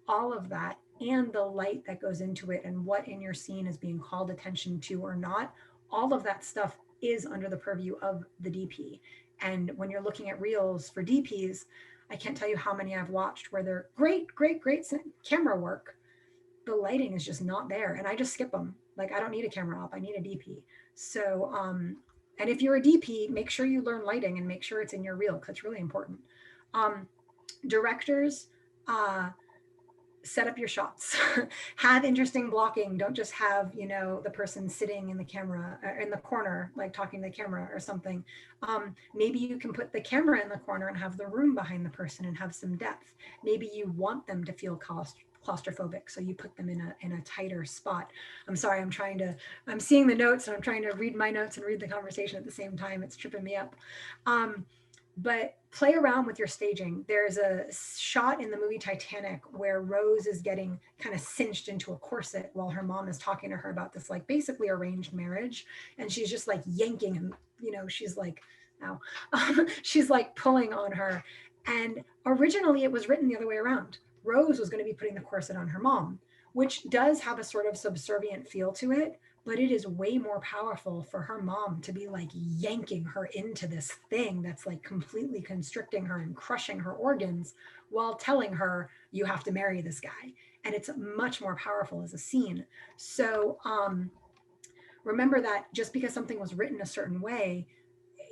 all of that and the light that goes into it and what in your scene is being called attention to or not, all of that stuff is under the purview of the DP. And when you're looking at reels for DPs, I can't tell you how many I've watched where they're great, great, great camera work. The lighting is just not there. And I just skip them. Like, I don't need a camera op, I need a DP. So, and if you're a DP, make sure you learn lighting and make sure it's in your reel because it's really important. Um, Directors, set up your shots. Have interesting blocking. Don't just have, the person sitting in the camera in the corner, like talking to the camera or something. Maybe you can put the camera in the corner and have the room behind the person and have some depth. Maybe you want them to feel claustrophobic, so you put them in a tighter spot. I'm sorry, I'm seeing the notes and I'm trying to read my notes and read the conversation at the same time. It's tripping me up. But play around with your staging. There's a shot in the movie Titanic where Rose is getting kind of cinched into a corset while her mom is talking to her about this like basically arranged marriage, and she's just like yanking and she's like, ow, she's like pulling on her. And originally it was written the other way around. Rose was going to be putting the corset on her mom, which does have a sort of subservient feel to it, but it is way more powerful for her mom to be like yanking her into this thing that's like completely constricting her and crushing her organs while telling her you have to marry this guy. And it's much more powerful as a scene. So remember that just because something was written a certain way,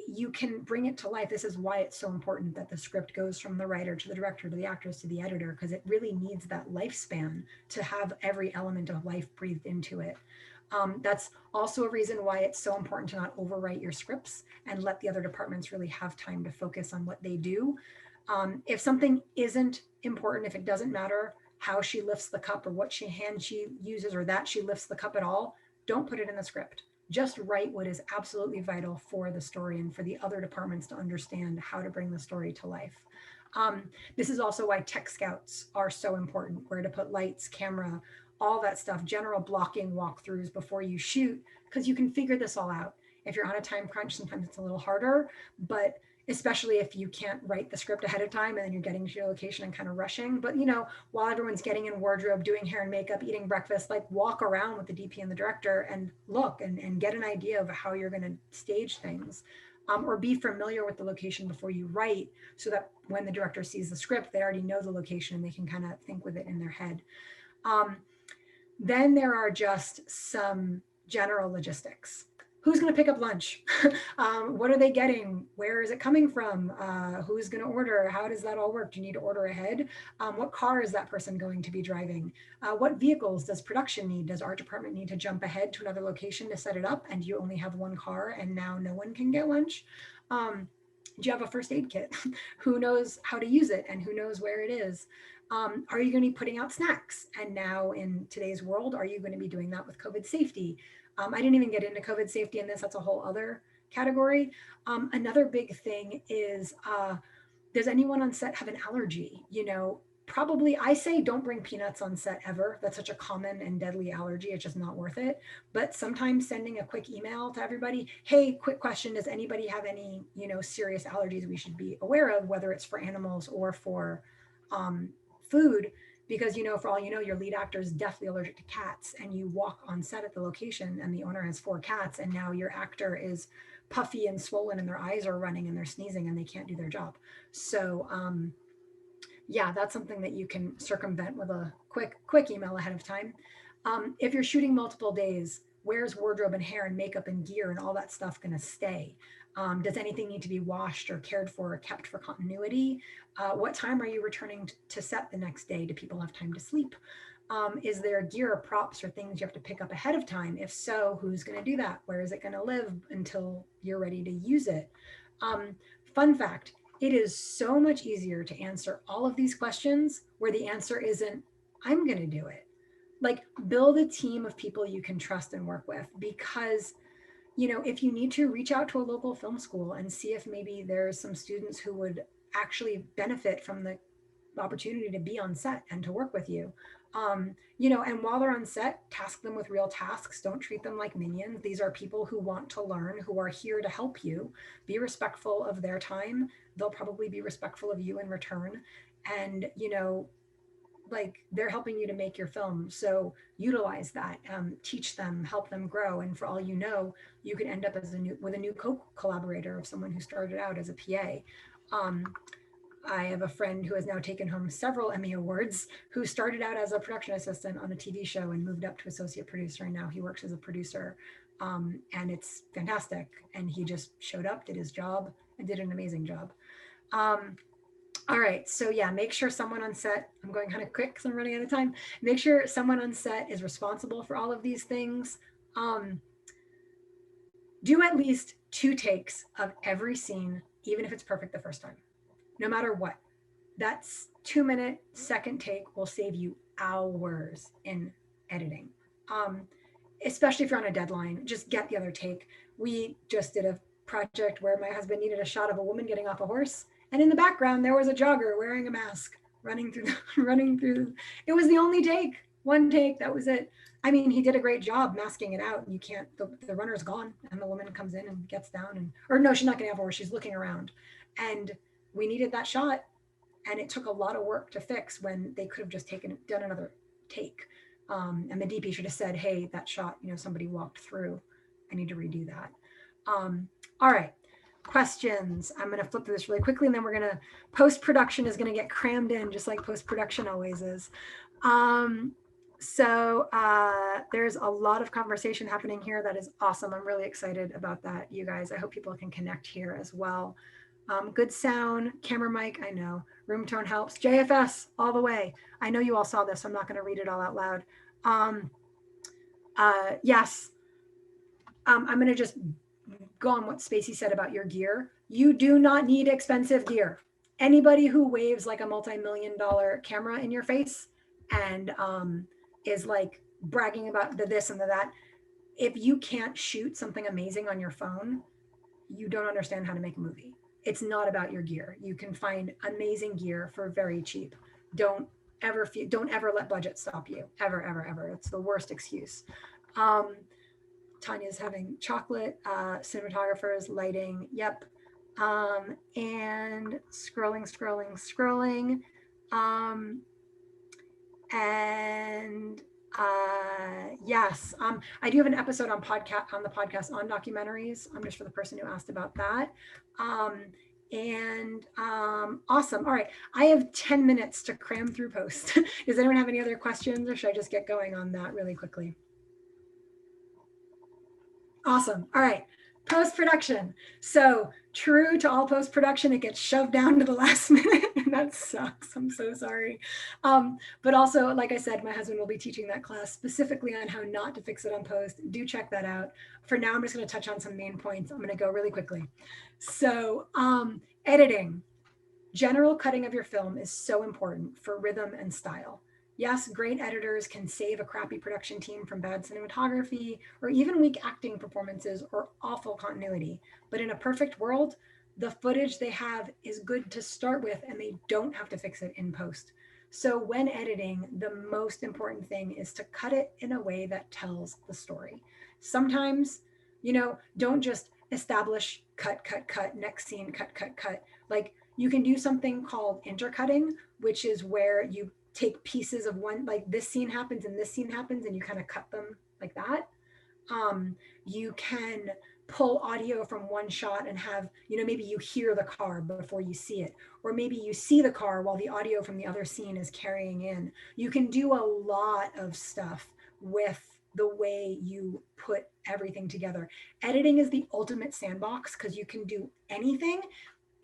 you can bring it to life. This is why it's so important that the script goes from the writer to the director to the actors to the editor, because it really needs that lifespan to have every element of life breathed into it. That's also a reason why it's so important to not overwrite your scripts and let the other departments really have time to focus on what they do. If something isn't important, if it doesn't matter how she lifts the cup or what hand she uses or that she lifts the cup at all, don't put it in the script. Just write what is absolutely vital for the story and for the other departments to understand how to bring the story to life. This is also why tech scouts are so important, where to put lights, camera, all that stuff, general blocking walkthroughs before you shoot, because you can figure this all out. If you're on a time crunch, sometimes it's a little harder, but especially if you can't write the script ahead of time and then you're getting to your location and kind of rushing. But while everyone's getting in wardrobe, doing hair and makeup, eating breakfast, like walk around with the DP and the director and look and get an idea of how you're going to stage things. Or be familiar with the location before you write, so that when the director sees the script, they already know the location and they can kind of think with it in their head. Then there are just some general logistics. Who's going to pick up lunch? What are they getting? Where is it coming from? Who's going to order? How does that all work? Do you need to order ahead? What car is that person going to be driving? What vehicles does production need? Does our department need to jump ahead to another location to set it up and you only have one car and now no one can get lunch? Do you have a first aid kit? Who knows how to use it and who knows where it is? Are you going to be putting out snacks? And now in today's world, are you going to be doing that with COVID safety? I didn't even get into COVID safety in this. That's a whole other category. Another big thing is, does anyone on set have an allergy? You know, probably I say don't bring peanuts on set ever. That's such a common and deadly allergy. It's just not worth it. But sometimes sending a quick email to everybody, hey, quick question, does anybody have any, you know, serious allergies we should be aware of, whether it's for animals or for food? Because, you know, for all you know, your lead actor is deathly allergic to cats, and you walk on set at the location and the owner has 4 cats, and now your actor is puffy and swollen and their eyes are running and they're sneezing and they can't do their job. So yeah, that's something that you can circumvent with a quick email ahead of time. If you're shooting multiple days, where's wardrobe and hair and makeup and gear and all that stuff going to stay? Does anything need to be washed or cared for or kept for continuity? What time are you returning to set the next day? Do people have time to sleep? Is there gear or props or things you have to pick up ahead of time? If so, who's going to do that? Where is it going to live until you're ready to use it? Fun fact, it is so much easier to answer all of these questions where the answer isn't, I'm going to do it. Like, build a team of people you can trust and work with, because, you know, if you need to, reach out to a local film school and see if maybe there's some students who would actually benefit from the opportunity to be on set and to work with you. You know, and while they're on set, task them with real tasks. Don't treat them like minions. These are people who want to learn, who are here to help you. Be respectful of their time. They'll probably be respectful of you in return. And, you know, like, they're helping you to make your film. So utilize that, teach them, help them grow. And for all you know, you could end up as with a new co-collaborator of someone who started out as a PA. I have a friend who has now taken home several Emmy Awards, who started out as a production assistant on a TV show and moved up to associate producer. And now he works as a producer. And it's fantastic. And he just showed up, did his job, and did an amazing job. All right, so yeah, make sure someone on set, I'm going kind of quick because I'm running out of time. Make sure someone on set is responsible for all of these things. Do at least 2 takes of every scene, even if it's perfect the first time, no matter what. That's 2-minute second take will save you hours in editing. Especially if you're on a deadline, just get the other take. We just did a project where my husband needed a shot of a woman getting off a horse, and in the background there was a jogger wearing a mask running through it was the only take, 1 take, that was it. I mean, he did a great job masking it out, and you can't, the runner's gone and the woman comes in and gets down, and, or no, she's not getting off a horse, she's looking around. And we needed that shot, and it took a lot of work to fix when they could have just done another take. And the DP should have said, hey, that shot, you know, somebody walked through, I need to redo that. All right, questions. I'm going to flip through this really quickly, and then we're going to, post-production is going to get crammed in just like post-production always is. So there's a lot of conversation happening here. That is awesome. I'm really excited about that, you guys. I hope people can connect here as well. Good sound, camera mic, I know. Room tone helps. JFS, all the way. I know you all saw this, so I'm not going to read it all out loud. Yes, I'm going to just go on what Spacey said about your gear. You do not need expensive gear. Anybody who waves like a multi-million-dollar camera in your face and is like bragging about the this and the that, if you can't shoot something amazing on your phone, you don't understand how to make a movie. It's not about your gear. You can find amazing gear for very cheap. Don't ever let budget stop you, ever, ever, ever. It's the worst excuse. Tanya's having chocolate, cinematographers, lighting, yep. And scrolling. And yes, I do have an episode on the podcast on documentaries. Just for the person who asked about that. Awesome. All right, I have 10 minutes to cram through post. Does anyone have any other questions, or should I just get going on that really quickly? Awesome. All right, post-production. So true to all post-production, it gets shoved down to the last minute, and That sucks. I'm so sorry. But also, like I said, my husband will be teaching that class specifically on how not to fix it on post. Do check that out. For now, I'm just going to touch on some main points. I'm going to go really quickly. So, editing. General cutting of your film is so important for rhythm and style. Yes, great editors can save a crappy production team from bad cinematography or even weak acting performances or awful continuity. But in a perfect world, the footage they have is good to start with and they don't have to fix it in post. So, when editing, the most important thing is to cut it in a way that tells the story. Sometimes, don't just establish cut, cut, cut, next scene, cut, cut, cut. Like, you can do something called intercutting, which is where you take pieces of one, like this scene happens and this scene happens, and you kind of cut them like that. You can pull audio from one shot and have, maybe you hear the car before you see it, or maybe you see the car while the audio from the other scene is carrying in. You can do a lot of stuff with the way you put everything together. Editing is the ultimate sandbox because you can do anything,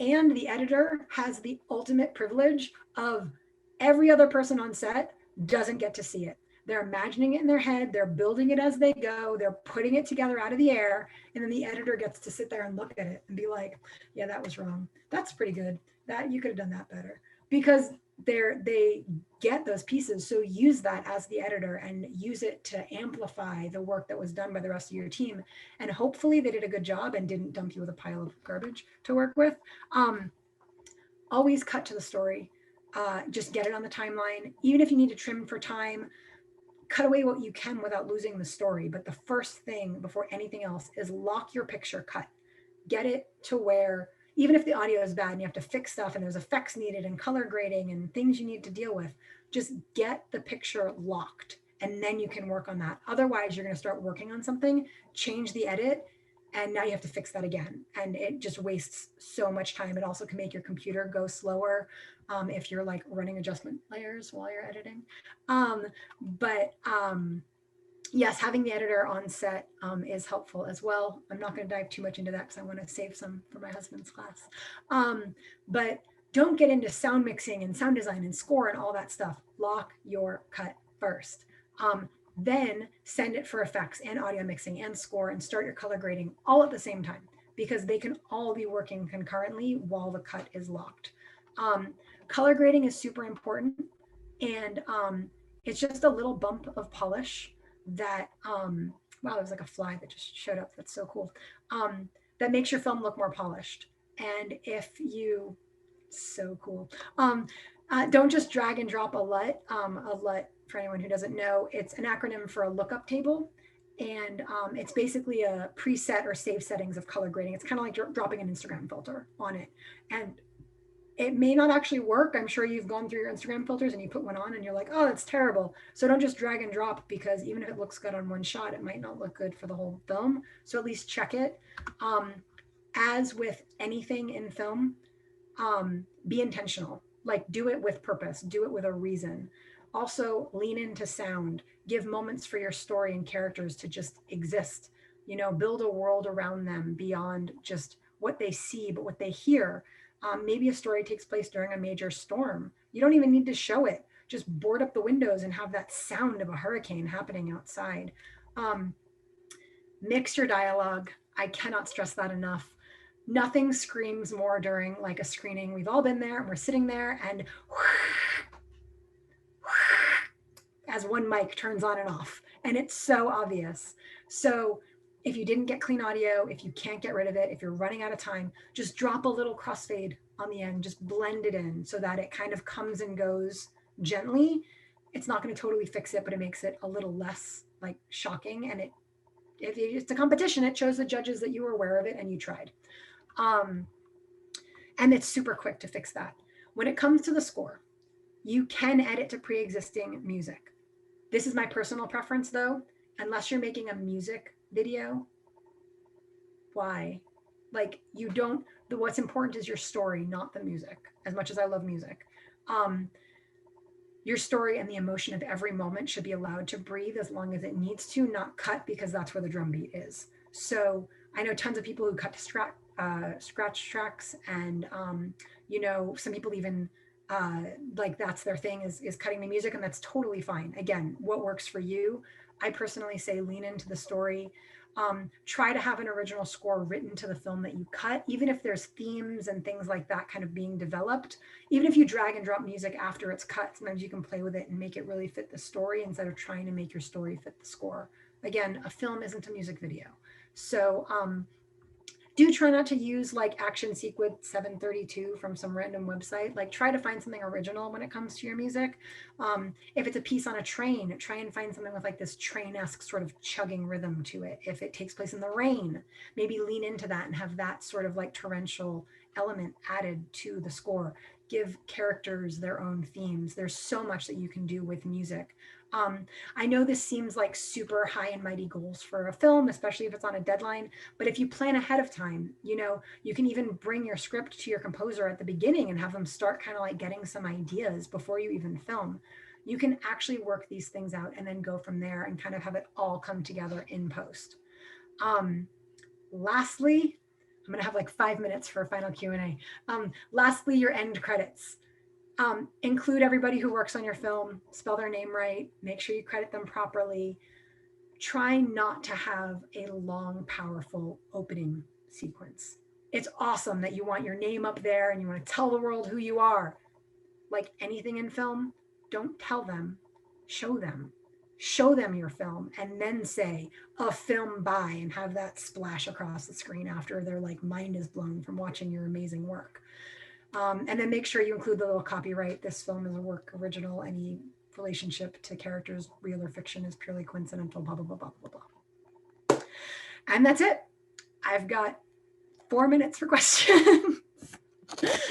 and the editor has the ultimate privilege of every other person on set doesn't get to see it. They're imagining it in their head, they're building it as they go, they're putting it together out of the air, and then the editor gets to sit there and look at it and be like, yeah, that was wrong. That's pretty good. That you could have done that better. Because they get those pieces. So use that as the editor and use it to amplify the work that was done by the rest of your team. And hopefully they did a good job and didn't dump you with a pile of garbage to work with. Always cut to the story. Just get it on the timeline. Even if you need to trim for time, cut away what you can without losing the story. But the first thing before anything else is lock your picture cut. Get it to where, even if the audio is bad and you have to fix stuff and there's effects needed and color grading and things you need to deal with, just get the picture locked and then you can work on that. Otherwise, you're going to start working on something, change the edit, and now you have to fix that again. And it just wastes so much time. It also can make your computer go slower if you're like running adjustment layers while you're editing. But yes, having the editor on set is helpful as well. I'm not going to dive too much into that because I want to save some for my husband's class. But don't get into sound mixing and sound design and score and all that stuff. Lock your cut first. Then send it for effects and audio mixing and score and start your color grading all at the same time because they can all be working concurrently while the cut is locked. Color grading is super important, and it's just a little bump of polish that wow, there's like a fly that just showed up. That's so cool. That makes your film look more polished. And if you, so cool. Don't just drag and drop a LUT. A LUT, for anyone who doesn't know, it's an acronym for a lookup table. And it's basically a preset or save settings of color grading. It's kind of like dropping an Instagram filter on it. And it may not actually work. I'm sure you've gone through your Instagram filters and you put one on and you're like, oh, that's terrible. So don't just drag and drop because even if it looks good on one shot, it might not look good for the whole film. So at least check it. As with anything in film, be intentional. Like do it with purpose, do it with a reason. Also lean into sound, give moments for your story and characters to just exist, build a world around them beyond just what they see, but what they hear. Maybe a story takes place during a major storm. You don't even need to show it. Just board up the windows and have that sound of a hurricane happening outside. Mix your dialogue. I cannot stress that enough. Nothing screams more during like a screening. We've all been there and we're sitting there and as one mic turns on and off. And it's so obvious. So if you didn't get clean audio, if you can't get rid of it, if you're running out of time, just drop a little crossfade on the end, just blend it in so that it kind of comes and goes gently. It's not going to totally fix it, but it makes it a little less like shocking. And if it's a competition, it shows the judges that you were aware of it and you tried. And it's super quick to fix that. When it comes to the score, you can edit to pre-existing music. This is my personal preference though, unless you're making a music video. Why? Like what's important is your story, not the music, as much as I love music. Your story and the emotion of every moment should be allowed to breathe as long as it needs to, not cut because that's where the drum beat is. So I know tons of people who cut to scratch tracks and, some people even like that's their thing is cutting the music, and that's totally fine. Again, what works for you. I personally say lean into the story. Try to have an original score written to the film that you cut, even if there's themes and things like that kind of being developed. Even if you drag and drop music after it's cut, sometimes you can play with it and make it really fit the story instead of trying to make your story fit the score. Again, a film isn't a music video. So do try not to use like action sequence 732 from some random website. Like try to find something original when it comes to your music. If it's a piece on a train, try and find something with like this train-esque sort of chugging rhythm to it. If it takes place in the rain, maybe lean into that and have that sort of like torrential element added to the score. Give characters their own themes. There's so much that you can do with music. I know this seems like super high and mighty goals for a film, especially if it's on a deadline. But if you plan ahead of time, you know, you can even bring your script to your composer at the beginning and have them start kind of like getting some ideas before you even film. You can actually work these things out and then go from there and kind of have it all come together in post. Lastly, I'm going to have like 5 minutes for a final Q&A. Lastly, your end credits. Include everybody who works on your film, spell their name right, make sure you credit them properly. Try not to have a long, powerful opening sequence. It's awesome that you want your name up there and you want to tell the world who you are. Like anything in film, don't tell them, show them. Show them your film and then say a film by and have that splash across the screen after their like mind is blown from watching your amazing work. And then make sure you include the little copyright. This film is a work original. Any relationship to characters, real or fiction, is purely coincidental, blah, blah, blah, blah, blah, blah. And that's it. I've got 4 minutes for questions.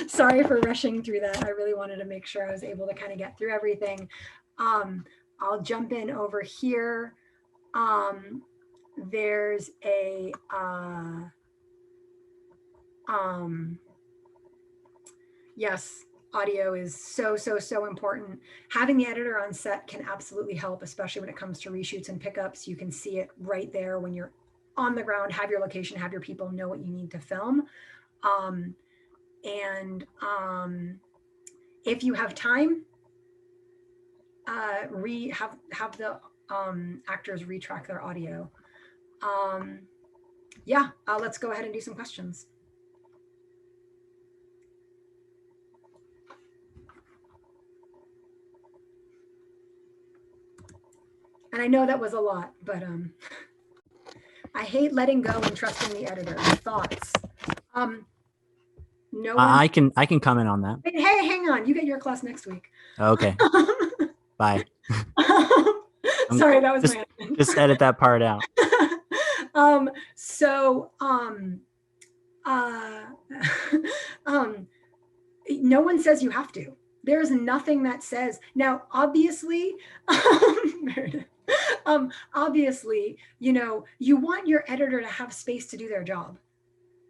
Sorry for rushing through that. I really wanted to make sure I was able to kind of get through everything. I'll jump in over here. There's a, yes, audio is so, so, so important. Having the editor on set can absolutely help, especially when it comes to reshoots and pickups. You can see it right there when you're on the ground, have your location, have your people know what you need to film. If you have time, have the actors retrack their audio. Yeah, let's go ahead and do some questions. And I know that was a lot, but I hate letting go and trusting the editor. Thoughts? No one... I can comment on that. Hey, hang on. You get your class next week. Okay. Bye. Sorry, that was just edit that part out. No one says you have to. There's nothing that says. Now, obviously, obviously, you know, you want your editor to have space to do their job.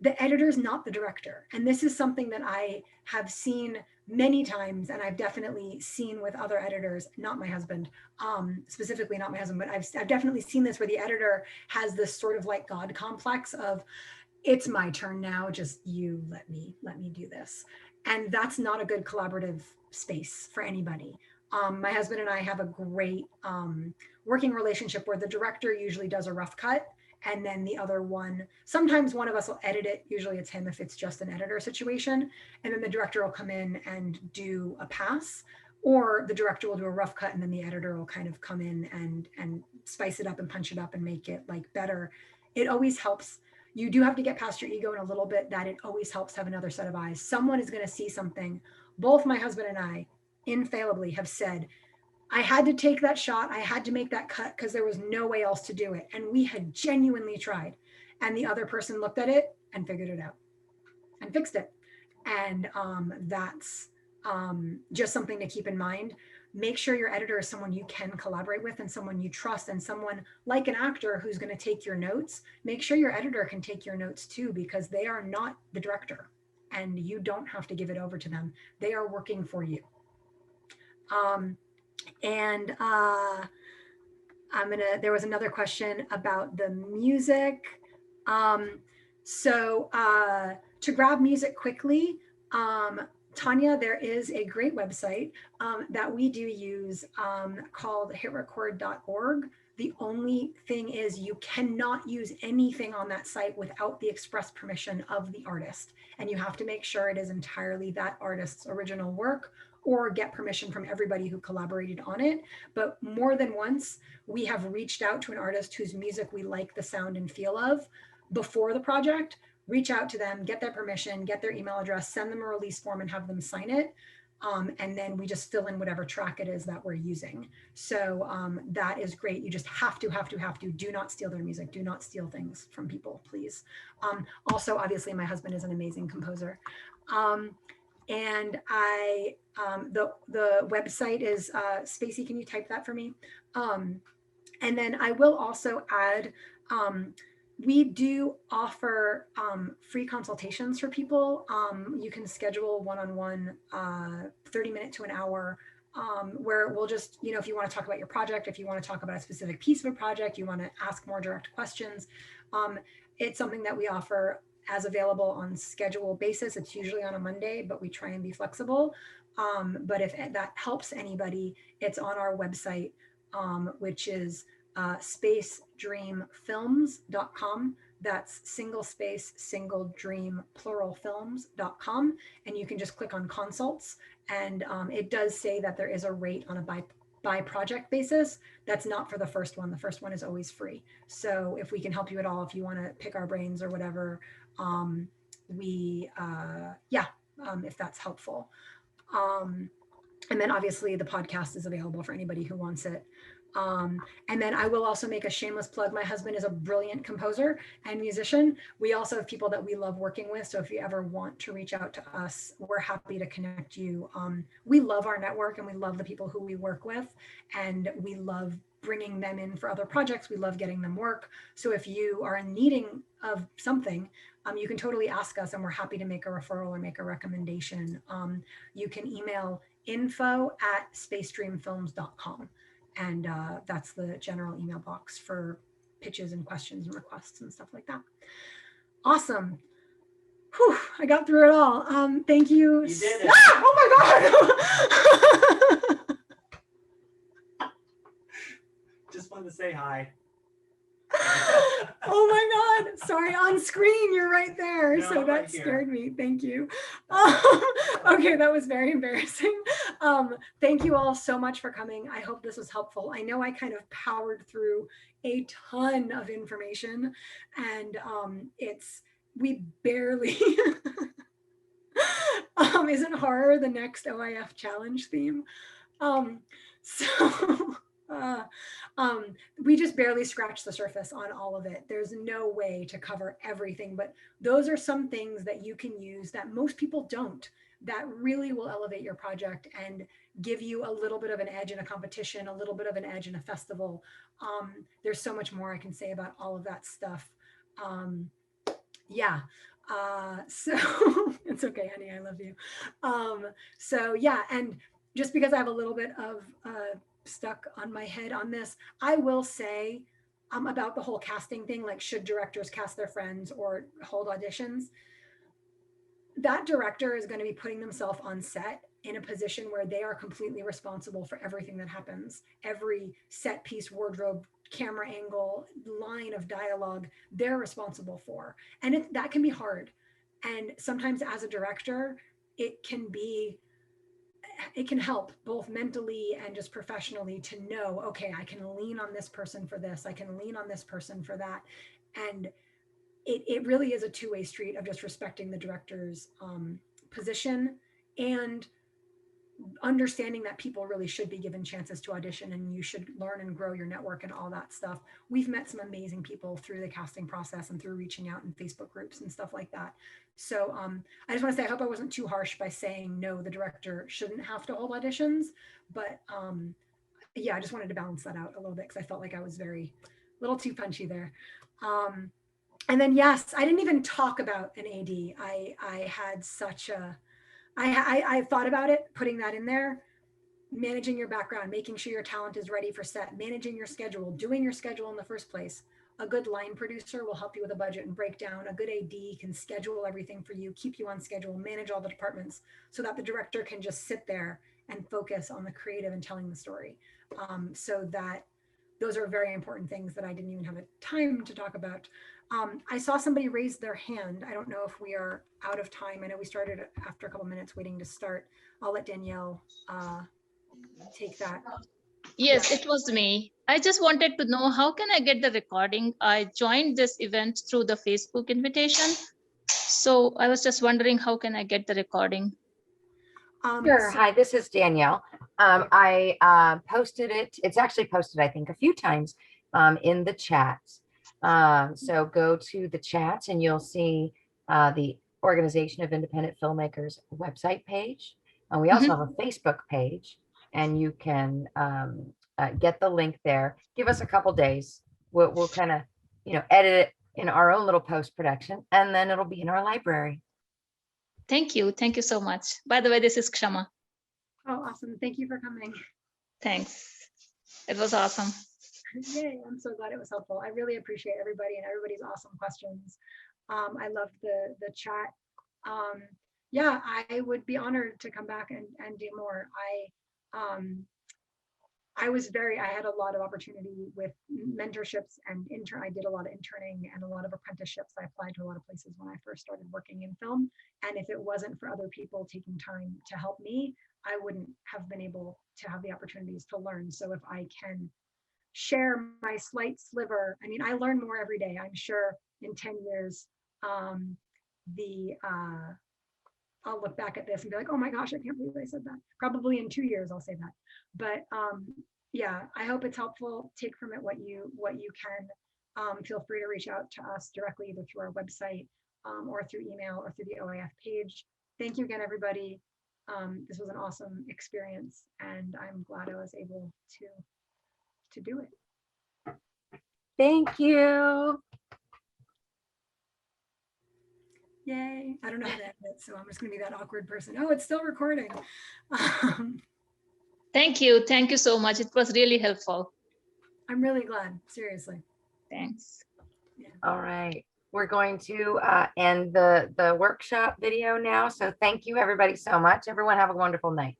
The editor is not the director. And this is something that I have seen many times, and I've definitely seen with other editors, not my husband, specifically not my husband, but I've definitely seen this where the editor has this sort of like God complex of, it's my turn now, just you let me do this. And that's not a good collaborative space for anybody. My husband and I have a great working relationship where the director usually does a rough cut, and then the other one, sometimes one of us will edit it. Usually it's him if it's just an editor situation. And then the director will come in and do a pass, or the director will do a rough cut and then the editor will kind of come in and spice it up and punch it up and make it like better. It always helps. You do have to get past your ego in a little bit, that it always helps have another set of eyes. Someone is going to see something. Both my husband and I infallibly have said, I had to take that shot. I had to make that cut because there was no way else to do it. And we had genuinely tried. And the other person looked at it and figured it out and fixed it. And that's just something to keep in mind. Make sure your editor is someone you can collaborate with and someone you trust, and someone like an actor who's going to take your notes. Make sure your editor can take your notes too, because they are not the director and you don't have to give it over to them. They are working for you. There was another question about the music. To grab music quickly, Tanya, there is a great website that we do use called hitrecord.org. The only thing is you cannot use anything on that site without the express permission of the artist. And you have to make sure it is entirely that artist's original work or get permission from everybody who collaborated on it. But more than once, we have reached out to an artist whose music we like the sound and feel of before the project, reach out to them, get their permission, get their email address, send them a release form and have them sign it. And then we just fill in whatever track it is that we're using. So that is great. You just have to, do not steal their music. Do not steal things from people, please. Also, obviously, my husband is an amazing composer. And the website is, Spacey, can you type that for me? And then I will also add, we do offer free consultations for people. You can schedule one-on-one 30-minute to an hour where we'll just, if you want to talk about your project, if you want to talk about a specific piece of a project, you want to ask more direct questions. It's something that we offer as available on schedule basis. It's usually on a Monday, but we try and be flexible. But if that helps anybody, it's on our website, which is spacedreamfilms.com. That's single space, single dream, plural films.com. And you can just click on consults. And it does say that there is a rate on a by project basis. That's not for the first one. The first one is always free. So if we can help you at all, if you want to pick our brains or whatever, if that's helpful. And then obviously the podcast is available for anybody who wants it. And then I will also make a shameless plug. My husband is a brilliant composer and musician. We also have people that we love working with. So if you ever want to reach out to us, we're happy to connect you. We love our network and we love the people who we work with, and we love bringing them in for other projects. We love getting them work. So if you are in needing of something, you can totally ask us and we're happy to make a referral or make a recommendation. You can email info@spacedreamfilms.com. And that's the general email box for pitches and questions and requests and stuff like that. Awesome. Whew, I got through it all. Thank you. You did it. Ah! Oh my God. Just wanted to say hi. Oh my God. Sorry, on screen, you're right there. No, So right that here. scared me. Thank you. Okay, that was very embarrassing. Thank you all so much for coming. I hope this was helpful. I know I kind of powered through a ton of information, and we barely isn't horror the next OIF challenge theme? We just barely scratched the surface on all of it. There's no way to cover everything, but those are some things that you can use that most people don't, that really will elevate your project and give you a little bit of an edge in a competition, a little bit of an edge in a festival. There's so much more I can say about all of that stuff. So it's okay, honey, I love you. And just because I have a little bit of stuck on my head on this, I will say about the whole casting thing, like should directors cast their friends or hold auditions? That director is going to be putting themselves on set in a position where they are completely responsible for everything that happens. Every set piece, wardrobe, camera angle, line of dialogue, they're responsible for. And that can be hard. And sometimes as a director, it can help both mentally and just professionally to know, okay, I can lean on this person for this. I can lean on this person for that. And it really is a two-way street of just respecting the director's position and understanding that people really should be given chances to audition, and you should learn and grow your network and all that stuff. We've met some amazing people through the casting process and through reaching out in Facebook groups and stuff like that. So I just want to say, I hope I wasn't too harsh by saying, no, the director shouldn't have to hold auditions. But I just wanted to balance that out a little bit because I felt like I was a little too punchy there. And then, yes, I didn't even talk about an AD. I had such a, I thought about it, putting that in there, managing your background, making sure your talent is ready for set, managing your schedule, doing your schedule in the first place. a good line producer will help you with a budget and breakdown. A good AD can schedule everything for you, keep you on schedule, manage all the departments so that the director can just sit there and focus on the creative and telling the story. So that those are very important things that I didn't even have a time to talk about. I saw somebody raise their hand. I don't know if we are out of time. I know we started after a couple minutes waiting to start. I'll let Danielle take that. Yes, it was me. I just wanted to know, how can I get the recording? I joined this event through the Facebook invitation. So I was just wondering, how can I get the recording? Sure. Hi, this is Danielle. I posted it. It's actually posted, I think, a few times in the chat. So go to the chat and you'll see the Organization of Independent Filmmakers website page. And we also have a Facebook page, and you can get the link there. Give us a couple days. We'll kind of, edit it in our own little post-production, and then it'll be in our library. Thank you. Thank you so much. By the way, this is Kshama. Oh, awesome. Thank you for coming. Thanks. It was awesome. Yay, I'm so glad it was helpful. I really appreciate everybody and everybody's awesome questions. I loved the chat. Yeah, I would be honored to come back and do more. I had a lot of opportunity with mentorships and I did a lot of interning and a lot of apprenticeships. I applied to a lot of places when I first started working in film. And if it wasn't for other people taking time to help me, I wouldn't have been able to have the opportunities to learn. So if I can share my slight sliver, I mean, I learn more every day. I'm sure in 10 years, I'll look back at this and be like, oh my gosh, I can't believe I said that. Probably in 2 years, I'll say that. But yeah, I hope it's helpful. Take from it what you can. Feel free to reach out to us directly, either through our website or through email or through the OIF page. Thank you again, everybody. This was an awesome experience, and I'm glad I was able to do it. Thank you. Yay. I don't know how to edit it, so I'm just going to be that awkward person. Oh, it's still recording. Thank you. Thank you so much. It was really helpful. I'm really glad. Seriously. Thanks. Yeah. All right. We're going to end the workshop video now. So thank you, everybody, so much. Everyone have a wonderful night.